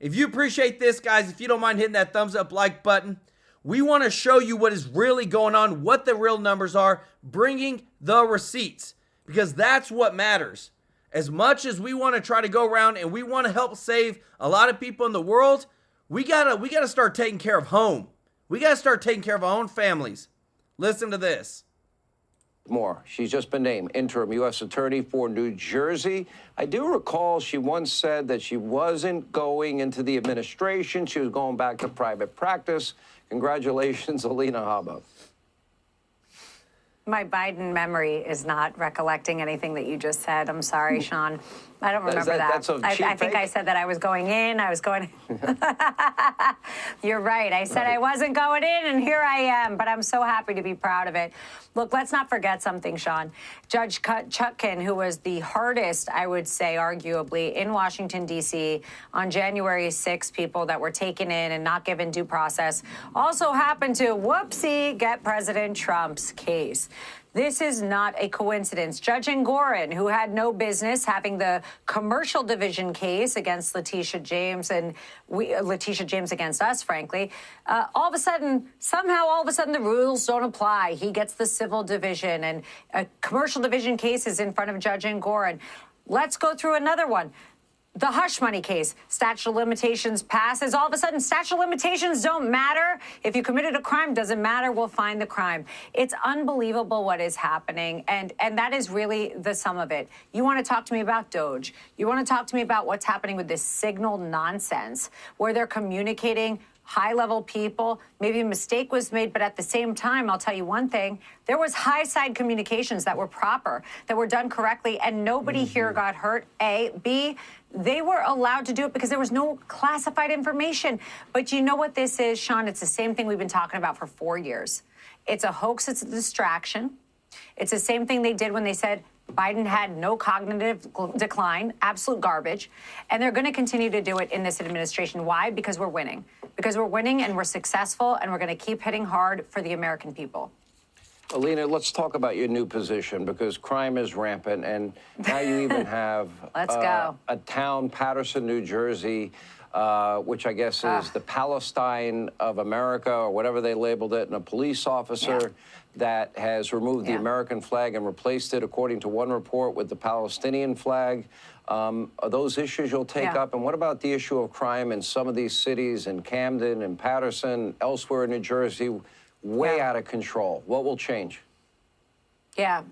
If you appreciate this, guys, if you don't mind hitting that thumbs up like button, we want to show you what is really going on, what the real numbers are, bringing the receipts, because that's what matters. As much as we want to try to go around and we want to help save a lot of people in the world, we gotta start taking care of home. We gotta start taking care of our own families. Listen to this. More. She's just been named interim U.S. Attorney for New Jersey. I do recall she once said that she wasn't going into the administration. She was going back to private practice. Congratulations, Alina Habba. My Biden memory is not recollecting anything that you just said. I'm sorry, Sean. I don't remember that. That's a cheap I think fake? I said that I was going in. You're right. I said I wasn't going in, and here I am. But I'm so happy to be proud of it. Look, let's not forget something, Sean. Judge Chutkan, who was the hardest, I would say, arguably, in Washington, D.C. on January 6th, people that were taken in and not given due process, also happened to, whoopsie, get President Trump's case. This is not a coincidence. Judge Engoron, who had no business having the commercial division case against Letitia James and Letitia James against us, frankly, all of a sudden, the rules don't apply. He gets the civil division, and a commercial division case is in front of Judge Engoron. Let's go through another one. The hush money case, statute of limitations passes. All of a sudden, statute of limitations don't matter. If you committed a crime, doesn't matter. We'll find the crime. It's unbelievable what is happening. And that is really the sum of it. You want to talk to me about DOGE. You want to talk to me about what's happening with this signal nonsense where they're communicating high-level people. Maybe a mistake was made, but at the same time, I'll tell you one thing, there was high-side communications that were proper, that were done correctly, and nobody here got hurt, A. B, they were allowed to do it because there was no classified information. But you know what this is, Sean? It's the same thing we've been talking about for 4 years. It's a hoax. It's a distraction. It's the same thing they did when they said Biden had no cognitive decline, absolute garbage. And they're going to continue to do it in this administration. Why? Because we're winning. Because we're winning and we're successful and we're going to keep hitting hard for the American people. Alina, let's talk about your new position because crime is rampant and now you even have a town, Paterson, New Jersey, which I guess is the Palestine of America or whatever they labeled it, and a police officer that has removed the American flag and replaced it, according to one report, with the Palestinian flag. Are those issues you'll take up? And what about the issue of crime in some of these cities, in Camden and Paterson, elsewhere in New Jersey, way out of control? What will change? Yeah.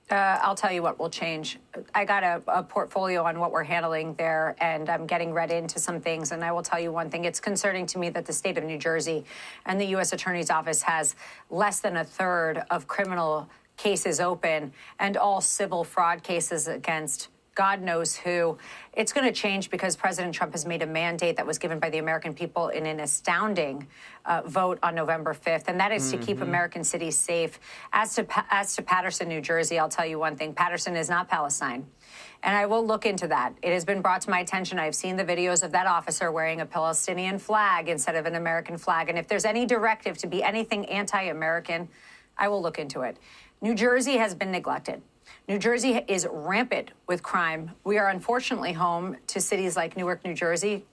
I'll tell you what will change. I got a portfolio on what we're handling there, and I'm getting read into some things. And I will tell you one thing. It's concerning to me that the state of New Jersey and the U.S. Attorney's Office has less than a third of criminal cases open and all civil fraud cases against God knows who. It's going to change because President Trump has made a mandate that was given by the American people in an astounding vote on November 5th, and that is to keep American cities safe. As to Paterson, New Jersey, I'll tell you one thing. Paterson is not Palestine, and I will look into that. It has been brought to my attention. I've seen the videos of that officer wearing a Palestinian flag instead of an American flag, and if there's any directive to be anything anti-American, I will look into it. New Jersey has been neglected. New Jersey is rampant with crime. We are unfortunately home to cities like Newark, New Jersey,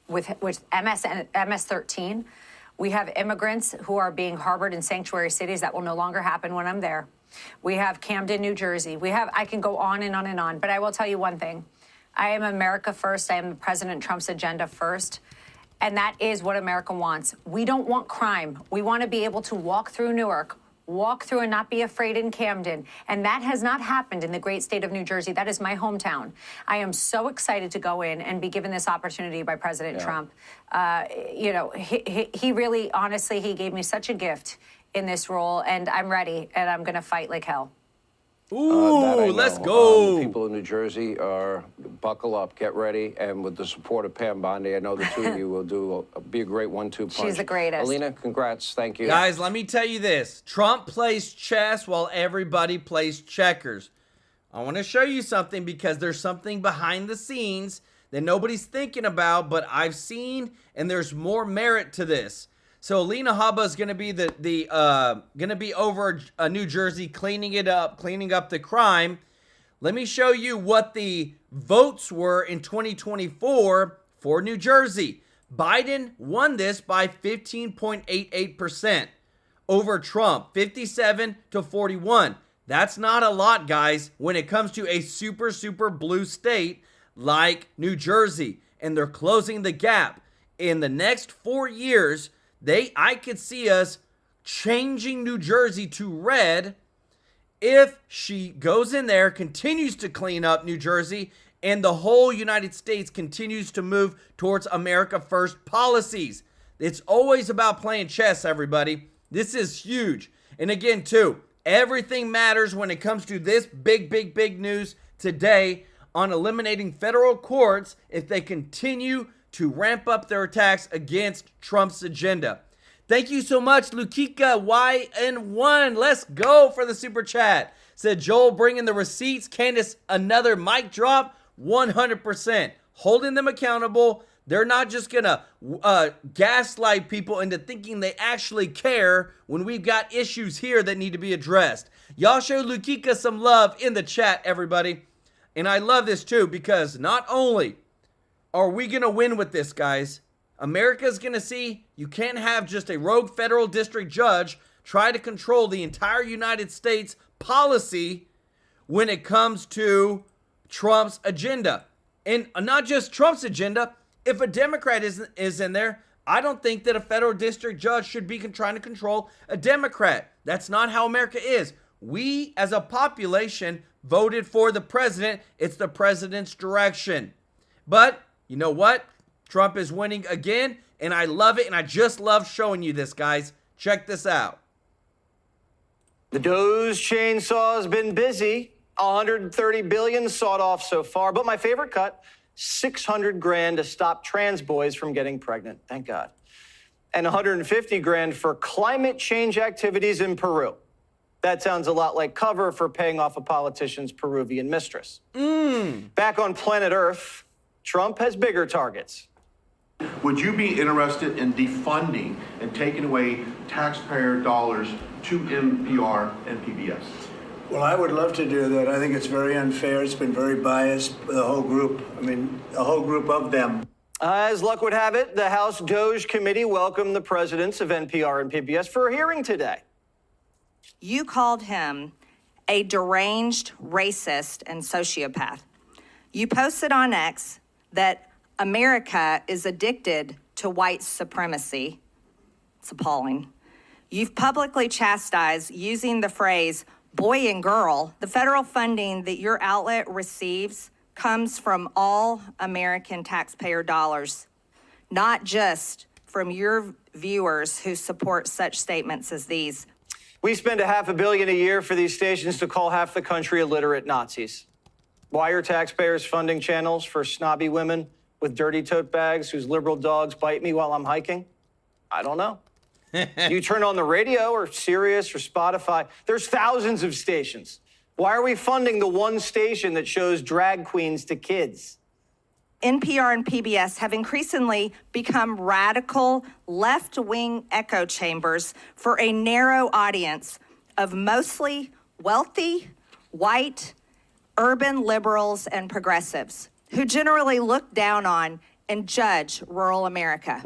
with MS-13. We have immigrants who are being harbored in sanctuary cities. That will no longer happen when I'm there. We have Camden, New Jersey. I can go on and on and on, but I will tell you one thing. I am America first. I am President Trump's agenda first. And that is what America wants. We don't want crime. We want to be able to walk through Newark, walk through and not be afraid in Camden. And that has not happened in the great state of New Jersey. That is my hometown. I am so excited to go in and be given this opportunity by President Trump. You know, he really, honestly, he gave me such a gift in this role, and I'm ready, and I'm going to fight like hell. Ooh, let's go. The people in New Jersey are buckle up, get ready, and with the support of Pam Bondi, I know the two of you will be a great 1-2 punch. She's the greatest. Alina, congrats. Thank you. Guys, let me tell you this. Trump plays chess while everybody plays checkers. I want to show you something because there's something behind the scenes that nobody's thinking about, but I've seen, and there's more merit to this. So Alina Habba is going to be going to be over New Jersey, cleaning up the crime. Let me show you what the votes were in 2024 for New Jersey. Biden won this by 15.88% over Trump, 57-41. That's not a lot, guys, when it comes to a super, super blue state like New Jersey. And they're closing the gap. In the next 4 years, I could see us changing New Jersey to red if she goes in there, continues to clean up New Jersey, and the whole United States continues to move towards America First policies. It's always about playing chess, everybody. This is huge. And again, too, everything matters when it comes to this big news today on eliminating federal courts if they continue to ramp up their attacks against Trump's agenda. Thank you so much, Lukika YN1. Let's go for the super chat. Said Joel bringing the receipts. Candace, another mic drop. 100%. Holding them accountable. They're not just going to gaslight people into thinking they actually care when we've got issues here that need to be addressed. Y'all show Lukika some love in the chat, everybody. And I love this too because not only are we going to win with this, guys, America's going to see you can't have just a rogue federal district judge try to control the entire United States policy when it comes to Trump's agenda. And not just Trump's agenda. If a Democrat is in there, I don't think that a federal district judge should be trying to control a Democrat. That's not how America is. We, as a population, voted for the president. It's the president's direction. But you know what? Trump is winning again, and I love it, and I just love showing you this, guys. Check this out. The DOGE chainsaw has been busy. 130 billion sawed off so far, but my favorite cut, 600 grand to stop trans boys from getting pregnant. Thank God. And 150 grand for climate change activities in Peru. That sounds a lot like cover for paying off a politician's Peruvian mistress. Back on planet Earth, Trump has bigger targets. Would you be interested in defunding and taking away taxpayer dollars to NPR and PBS? Well, I would love to do that. I think it's very unfair. It's been very biased, the whole group. I mean, a whole group of them. As luck would have it, the House DOGE committee welcomed the presidents of NPR and PBS for a hearing today. You called him a deranged racist and sociopath. You posted on X that America is addicted to white supremacy. It's appalling. You've publicly chastised using the phrase boy and girl. The federal funding that your outlet receives comes from all American taxpayer dollars, not just from your viewers who support such statements as these. We spend $500 million a year for these stations to call half the country illiterate Nazis. Why are taxpayers funding channels for snobby women with dirty tote bags whose liberal dogs bite me while I'm hiking? I don't know. You turn on the radio or Sirius or Spotify, there's thousands of stations. Why are we funding the one station that shows drag queens to kids? NPR and PBS have increasingly become radical left-wing echo chambers for a narrow audience of mostly wealthy, white, urban liberals and progressives who generally look down on and judge rural America.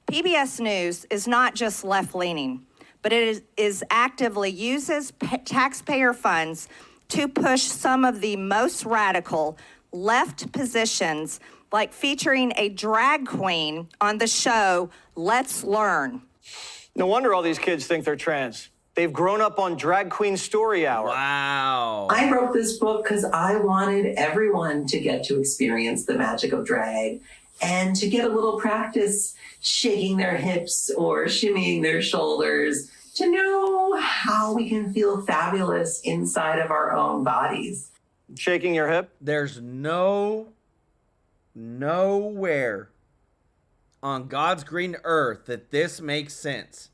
PBS News is not just left-leaning, but it is actively uses taxpayer funds to push some of the most radical left positions, like featuring a drag queen on the show Let's Learn. No wonder all these kids think they're trans. They've grown up on Drag Queen Story Hour. Wow. I wrote this book because I wanted everyone to get to experience the magic of drag and to get a little practice shaking their hips or shimmying their shoulders to know how we can feel fabulous inside of our own bodies. Shaking your hip? There's nowhere on God's green earth that this makes sense.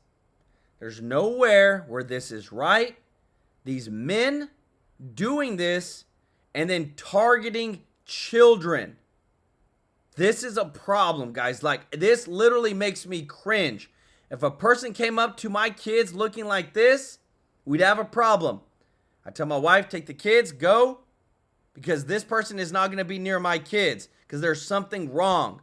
There's nowhere where this is right. These men doing this and then targeting children. This is a problem, guys. Like, this literally makes me cringe. If a person came up to my kids looking like this, we'd have a problem. I tell my wife, take the kids, go, because this person is not going to be near my kids because there's something wrong.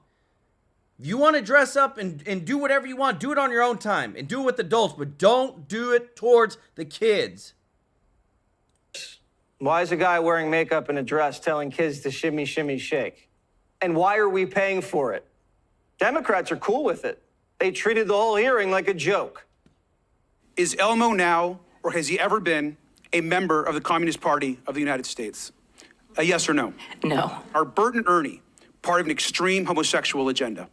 If you want to dress up and do whatever you want, do it on your own time and do it with adults, but don't do it towards the kids. Why is a guy wearing makeup and a dress telling kids to shimmy, shimmy, shake? And why are we paying for it? Democrats are cool with it. They treated the whole hearing like a joke. Is Elmo now, or has he ever been, a member of the Communist Party of the United States? A yes or no? No. Are Bert and Ernie part of an extreme homosexual agenda?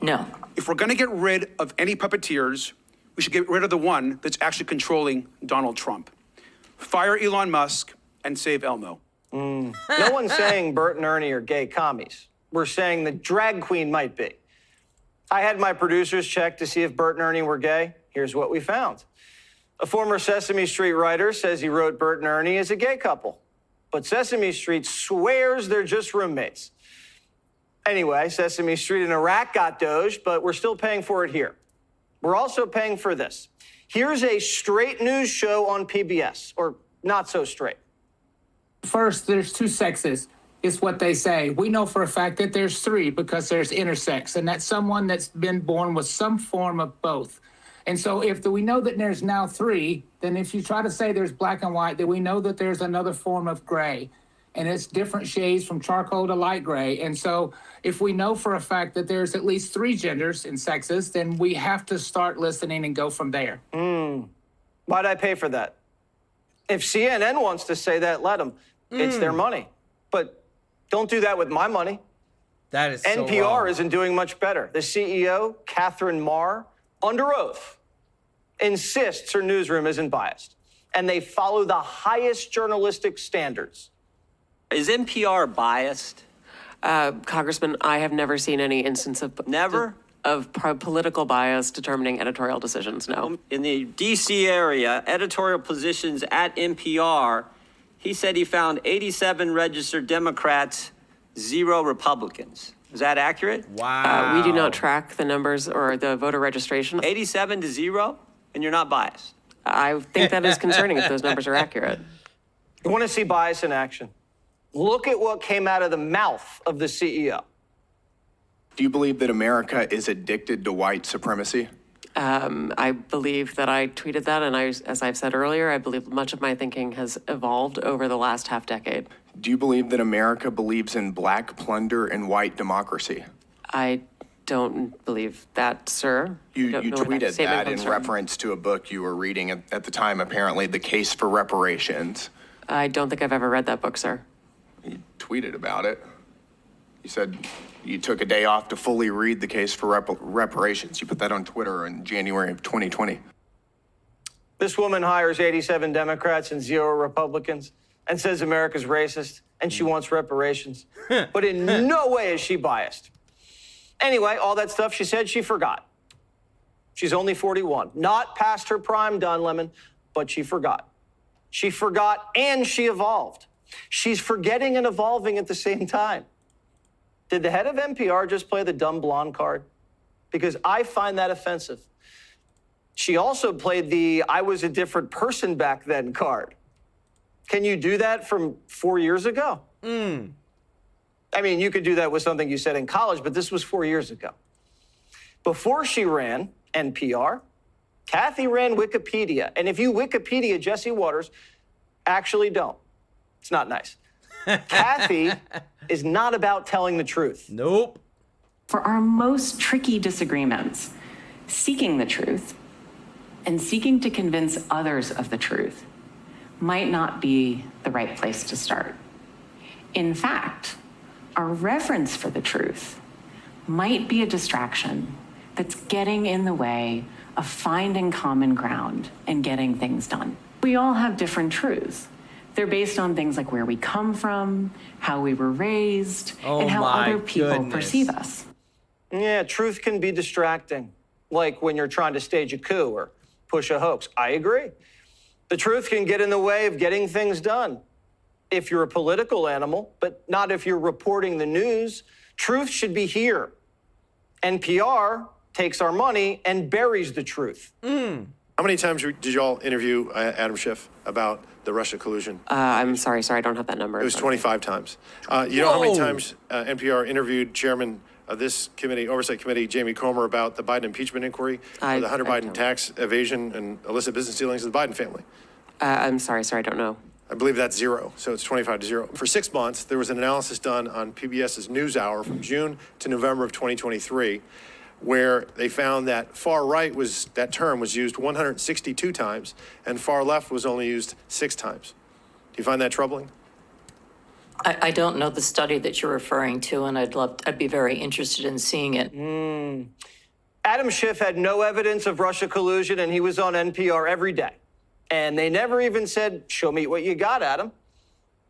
No. If we're going to get rid of any puppeteers, we should get rid of the one that's actually controlling Donald Trump. Fire Elon Musk and save Elmo. No one's saying Bert and Ernie are gay commies. We're saying the drag queen might be. I had my producers check to see if Bert and Ernie were gay. Here's what we found. A former Sesame Street writer says he wrote Bert and Ernie as a gay couple, but Sesame Street swears they're just roommates. Anyway, Sesame Street in Iraq got DOGE, but we're still paying for it here. We're also paying for this. Here's a straight news show on PBS, or not so straight. First, there's two sexes, is what they say. We know for a fact that there's three because there's intersex, and that's someone that's been born with some form of both. And so if we know that there's now three, then if you try to say there's black and white, then we know that there's another form of gray. and it's different shades from charcoal to light gray. And so if we know for a fact that there's at least 3 genders and sexes, then we have to start listening and go from there. Why'd I pay for that? If CNN wants to say that, let them. It's their money. But don't do that with my money. That is so NPR wrong. isn't doing much better. The CEO, Catherine Marr, under oath, insists her newsroom isn't biased. And they follow the highest journalistic standards. Is NPR biased? Congressman, I have never seen any instance of political bias determining editorial decisions, no. In the D.C. area, editorial positions at NPR, he said he found 87 registered Democrats, 0 Republicans. Is that accurate? Wow. We do not track the numbers or the voter registration. 87 to 0, and you're not biased. I think that is concerning if those numbers are accurate. You want to see bias in action? Look at what came out of the mouth of the CEO. Do you believe that America is addicted to white supremacy? I believe that I tweeted that, and as I've said earlier, I believe much of my thinking has evolved over the last half decade. Do you believe that America believes in black plunder and white democracy? I don't believe that, sir. You tweeted that in reference to a book you were reading at the time, apparently, The Case for Reparations. I don't think I've ever read that book, sir. You tweeted about it. You said you took a day off to fully read The Case for Reparations. You put that on Twitter in January of 2020. This woman hires 87 Democrats and 0 Republicans and says America's racist and she wants reparations. But in no way is she biased. Anyway, all that stuff she said, she forgot. She's only 41. Not past her prime, Don Lemon, but she forgot. She forgot and she evolved. She's forgetting and evolving at the same time. Did the head of NPR just play the dumb blonde card? Because I find that offensive. She also played the I was a different person back then card. Can you do that from 4 years ago? I mean, you could do that with something you said in college, but this was 4 years ago. Before she ran NPR, Kathy ran Wikipedia. And if you Wikipedia Jesse Waters, actually don't. It's not nice. Kathy is not about telling the truth. Nope. For our most tricky disagreements, seeking the truth and seeking to convince others of the truth might not be the right place to start. In fact, our reverence for the truth might be a distraction that's getting in the way of finding common ground and getting things done. We all have different truths. They're based on things like where we come from, how we were raised, and how other people perceive us. Yeah, truth can be distracting, like when you're trying to stage a coup or push a hoax. I agree. The truth can get in the way of getting things done. If you're a political animal, but not if you're reporting the news. Truth should be here. NPR takes our money and buries the truth. How many times did y'all interview Adam Schiff about the Russia collusion? I'm sorry, I don't have that number. It was 25 times. You know how many times NPR interviewed chairman of this committee, oversight committee, Jamie Comer, about the Biden impeachment inquiry, or the Hunter Biden tax evasion and illicit business dealings of the Biden family? I'm sorry, I don't know. I believe that's 0, so it's 25 to 0. For 6 months, there was an analysis done on PBS's NewsHour from June to November of 2023, where they found that far right that term was used 162 times, and far left was only used 6 times. Do you find that troubling? I don't know the study that you're referring to, and I'd be very interested in seeing it. Adam Schiff had no evidence of Russia collusion, and he was on NPR every day. And they never even said, show me what you got, Adam.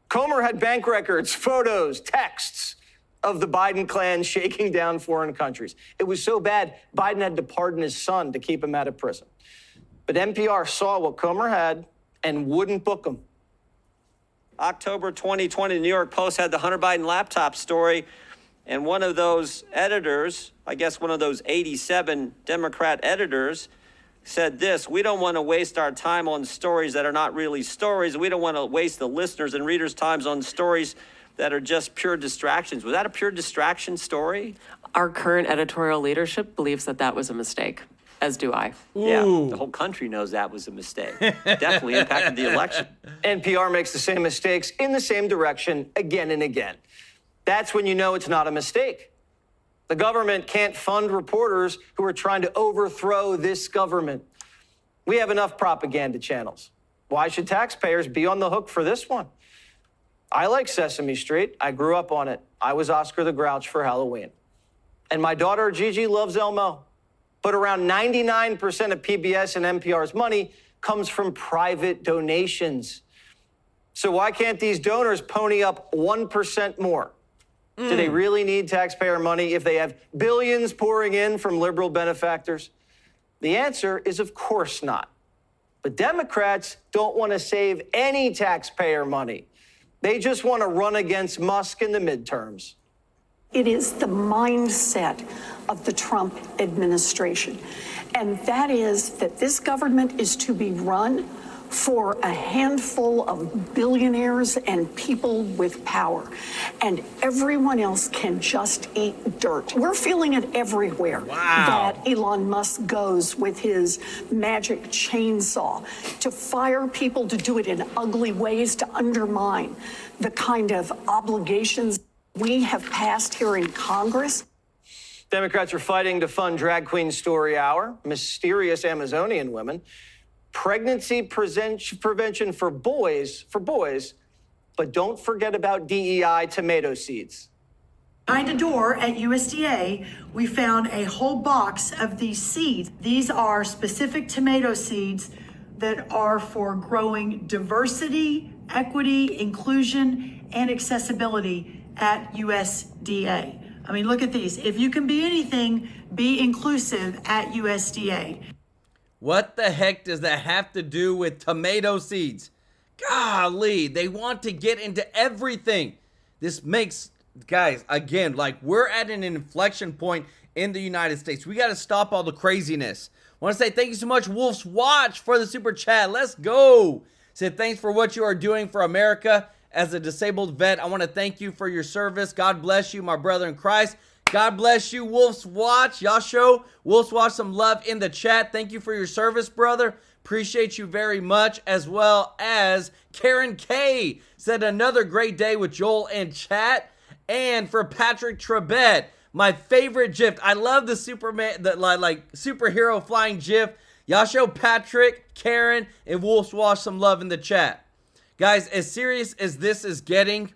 Comer had bank records, photos, texts of the Biden clan shaking down foreign countries. It was so bad, Biden had to pardon his son to keep him out of prison. But NPR saw what Comer had and wouldn't book him. October 2020, the New York Post had the Hunter Biden laptop story, and one of those editors, I guess one of those 87 Democrat editors, said this: we don't want to waste our time on stories that are not really stories. We don't want to waste the listeners' and readers' times on stories that are just pure distractions. Was that a pure distraction story? Our current editorial leadership believes that that was a mistake. As do I. Yeah, the whole country knows that was a mistake. Definitely impacted the election. NPR makes the same mistakes in the same direction again and again. That's when you know it's not a mistake. The government can't fund reporters who are trying to overthrow this government. We have enough propaganda channels. Why should taxpayers be on the hook for this one? I like Sesame Street. I grew up on it. I was Oscar the Grouch for Halloween. And my daughter Gigi loves Elmo. But around 99% of PBS and NPR's money comes from private donations. So why can't these donors pony up 1% more? Do they really need taxpayer money if they have billions pouring in from liberal benefactors? The answer is of course not. But Democrats don't want to save any taxpayer money. They just want to run against Musk in the midterms. It is the mindset of the Trump administration. And that is that this government is to be run for a handful of billionaires and people with power. And everyone else can just eat dirt. We're feeling it everywhere that Elon Musk goes with his magic chainsaw to fire people, to do it in ugly ways, to undermine the kind of obligations we have passed here in Congress. Democrats are fighting to fund Drag Queen Story Hour, mysterious Amazonian women, pregnancy prevention for boys, but don't forget about DEI tomato seeds. Behind a door at USDA, we found a whole box of these seeds. These are specific tomato seeds that are for growing diversity, equity, inclusion, and accessibility at USDA. I mean, look at these. If you can be anything, be inclusive at USDA. What the heck does that have to do with tomato seeds? Golly, they want to get into everything. This makes, guys, again, like we're at an inflection point in the United States. We got to stop all the craziness. I want to say thank you so much, Wolf's Watch, for the super chat. Let's go. Said thanks for what you are doing for America. As a disabled vet, I want to thank you for your service. God bless you, my brother in Christ. God bless you, Wolf's Watch. Y'all show Wolf's Watch some love in the chat. Thank you for your service, brother. Appreciate you very much. As well as Karen K said another great day with Joel and chat. And for Patrick Trebet, my favorite GIF. I love the Superman, the like superhero flying GIF. Y'all show Patrick, Karen, and Wolf's Watch some love in the chat. Guys, as serious as this is getting,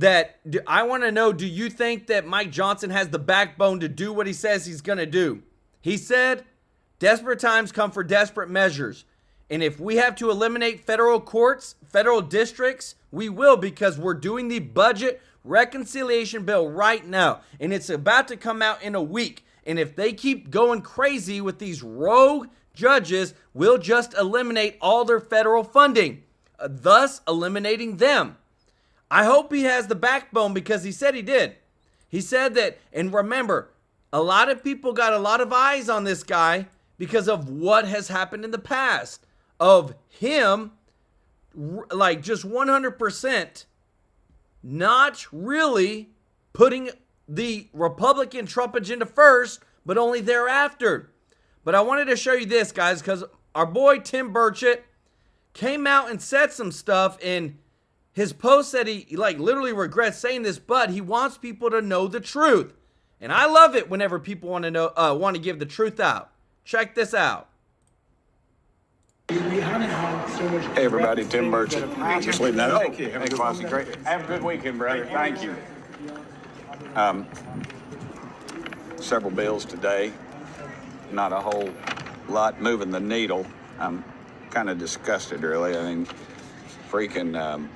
I want to know, do you think that Mike Johnson has the backbone to do what he says he's going to do? He said, desperate times come for desperate measures. And if we have to eliminate federal courts, federal districts, we will, because we're doing the budget reconciliation bill right now. And it's about to come out in a week. And if they keep going crazy with these rogue judges, we'll just eliminate all their federal funding, thus eliminating them. I hope he has the backbone, because he said he did. He said that, and remember, a lot of people got a lot of eyes on this guy because of what has happened in the past. Of him, like just 100% not really putting the Republican Trump agenda first, but only thereafter. But I wanted to show you this, guys, because our boy Tim Burchett came out and said some stuff, and his post said he literally regrets saying this, but he wants people to know the truth. And I love it whenever people want to give the truth out. Check this out. Hey everybody, Tim Burchett. Just leaving that. Thank you. Hey, Quasi, great. Have a good weekend, brother. Thank you. Several bills today. Not a whole lot moving the needle. I'm kind of disgusted, really. I mean, freaking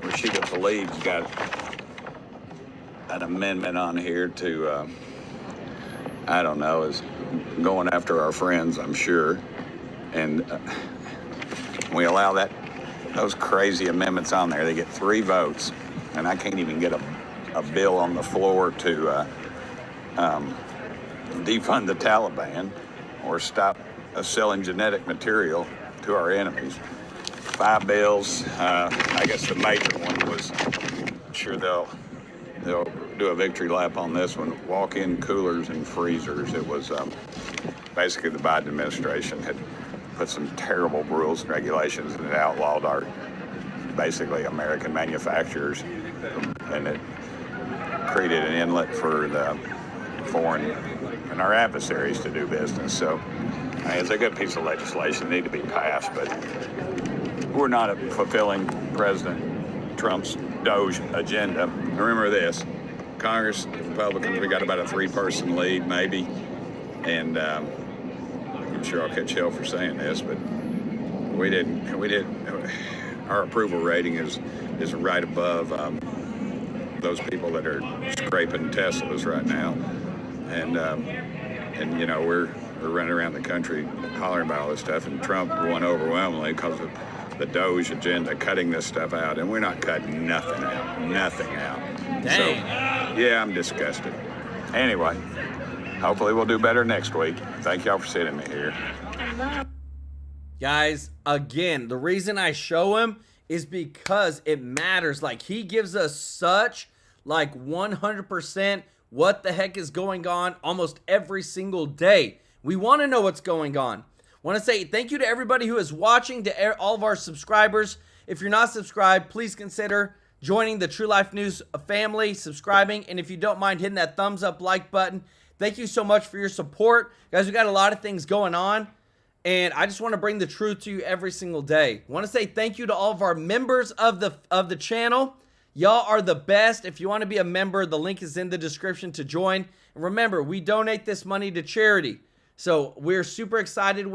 Rashida Tlaib's got an amendment on here to, I don't know, is going after our friends, I'm sure. And we allow those crazy amendments on there. They get 3 votes, and I can't even get a bill on the floor to defund the Taliban or stop selling genetic material to our enemies. 5 bills. I guess the major one was, I'm sure they'll they'll do a victory lap on this one. Walk-in coolers and freezers. It was basically the Biden administration had put some terrible rules and regulations, and it outlawed our basically American manufacturers, and it created an inlet for the foreign and our adversaries to do business. So it's a good piece of legislation, need to be passed, but we're not fulfilling President Trump's DOGE agenda. Remember this, Congress, Republicans, we got about a 3-person lead maybe, and I'm sure I'll catch hell for saying this, but we didn't, our approval rating is right above those people that are scraping Teslas right now. And you know, we're running around the country hollering about all this stuff, and Trump won overwhelmingly because of the DOGE agenda, cutting this stuff out, and we're not cutting nothing out. Dang. So, yeah, I'm disgusted. Anyway, hopefully we'll do better next week. Thank y'all for sitting me here. Guys, again, the reason I show him is because it matters. Like, he gives us such, like, 100% what the heck is going on almost every single day. We want to know what's going on. Want to say thank you to everybody who is watching, to all of our subscribers. If you're not subscribed, please consider joining the True Life News family, subscribing, and if you don't mind hitting that thumbs up like button. Thank you so much for your support. Guys, we got a lot of things going on, and I just want to bring the truth to you every single day. I want to say thank you to all of our members of the channel. Y'all are the best. If you want to be a member, the link is in the description to join. And remember, we donate this money to charity. So we're super excited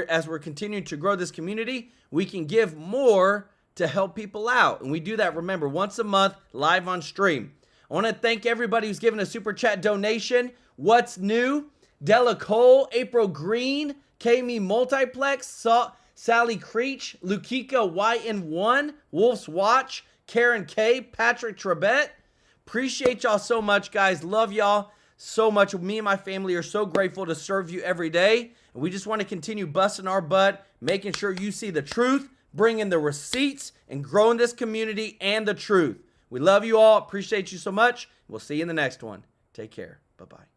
as we're continuing to grow this community, we can give more to help people out. And we do that, remember, once a month, live on stream. I want to thank everybody who's given a super chat donation. What's new? Della Cole, April Greene, Kami Multiplex, Sally Creech, Lukika YN1, Wolf's Watch, Karen K, Patrick Trebet. Appreciate y'all so much, guys. Love y'all so much. Me and my family are so grateful to serve you every day. And we just want to continue busting our butt, making sure you see the truth, bringing the receipts, and growing this community and the truth. We love you all. Appreciate you so much. We'll see you in the next one. Take care. Bye-bye.